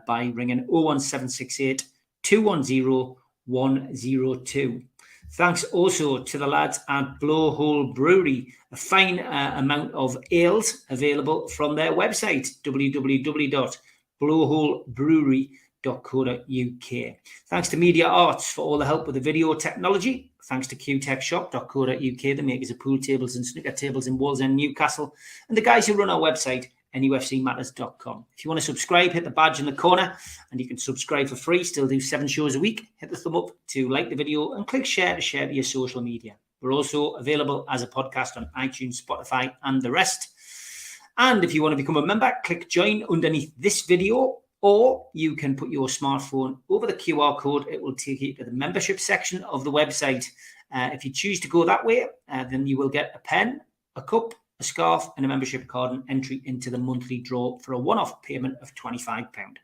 by ringing 01768 210 102. Thanks also to the lads at Blowhole Brewery, a fine amount of ales available from their website, www.blowholebrewery.co.uk. Thanks to Media Arts for all the help with the video technology. Thanks to qtechshop.co.uk, the makers of pool tables and snooker tables in Wallsend, Newcastle, and the guys who run our website, NUFCmatters.com. If you want to subscribe, hit the badge in the corner, and you can subscribe for free. Still do 7 shows a week. Hit the thumb up to like the video and click share to share to your social media. We're also available as a podcast on iTunes, Spotify, and the rest. And if you want to become a member, click join underneath this video, or you can put your smartphone over the QR code. It will take you to the membership section of the website. If you choose to go that way, then you will get a pen, a cup, a scarf, and a membership card, and entry into the monthly draw for a one-off payment of £25.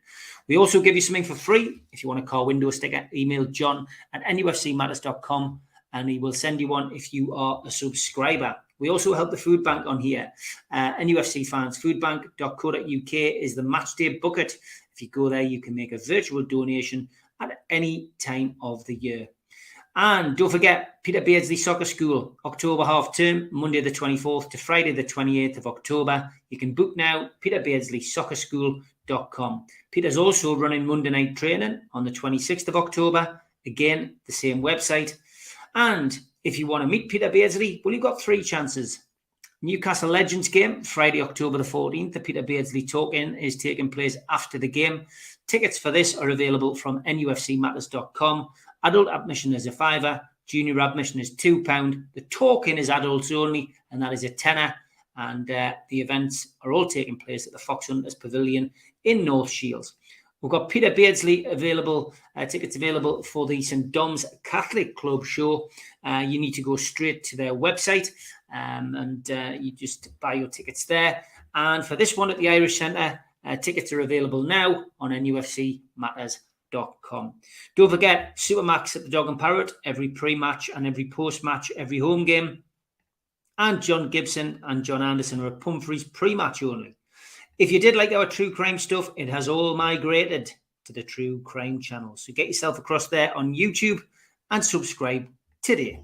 We also give you something for free. If you want a car window sticker, email john@nufcmatters.com and he will send you one if you are a subscriber. We also help the food bank on here. NUFC fans, foodbank.co.uk is the match day bucket. If you go there, you can make a virtual donation at any time of the year. And don't forget, Peter Beardsley Soccer School, October half term, Monday the 24th to Friday the 28th of October. You can book now, peterbeardsley.soccerschool.com. Peter's also running Monday night training on the 26th of October. Again, the same website. And if you want to meet Peter Beardsley, well, you've got 3 chances. Newcastle Legends game, Friday, October the 14th. The Peter Beardsley talk-in is taking place after the game. Tickets for this are available from NUFCmatters.com. Adult admission is £5, junior admission is £2. The talk-in is adults only, and that is a tenner. And the events are all taking place at the Fox Hunters Pavilion in North Shields. We've got Peter Beardsley available, tickets available for the St Dom's Catholic Club show. You need to go straight to their website and you just buy your tickets there. And for this one at the Irish Centre, tickets are available now on NUFCmatters.com. Don't forget, Supermax at the Dog and Parrot, every pre-match and every post-match, every home game. And John Gibson and John Anderson are at Pumphrey's pre-match only. If you did like our true crime stuff, it has all migrated to the True Crime channel. So get yourself across there on YouTube and subscribe today.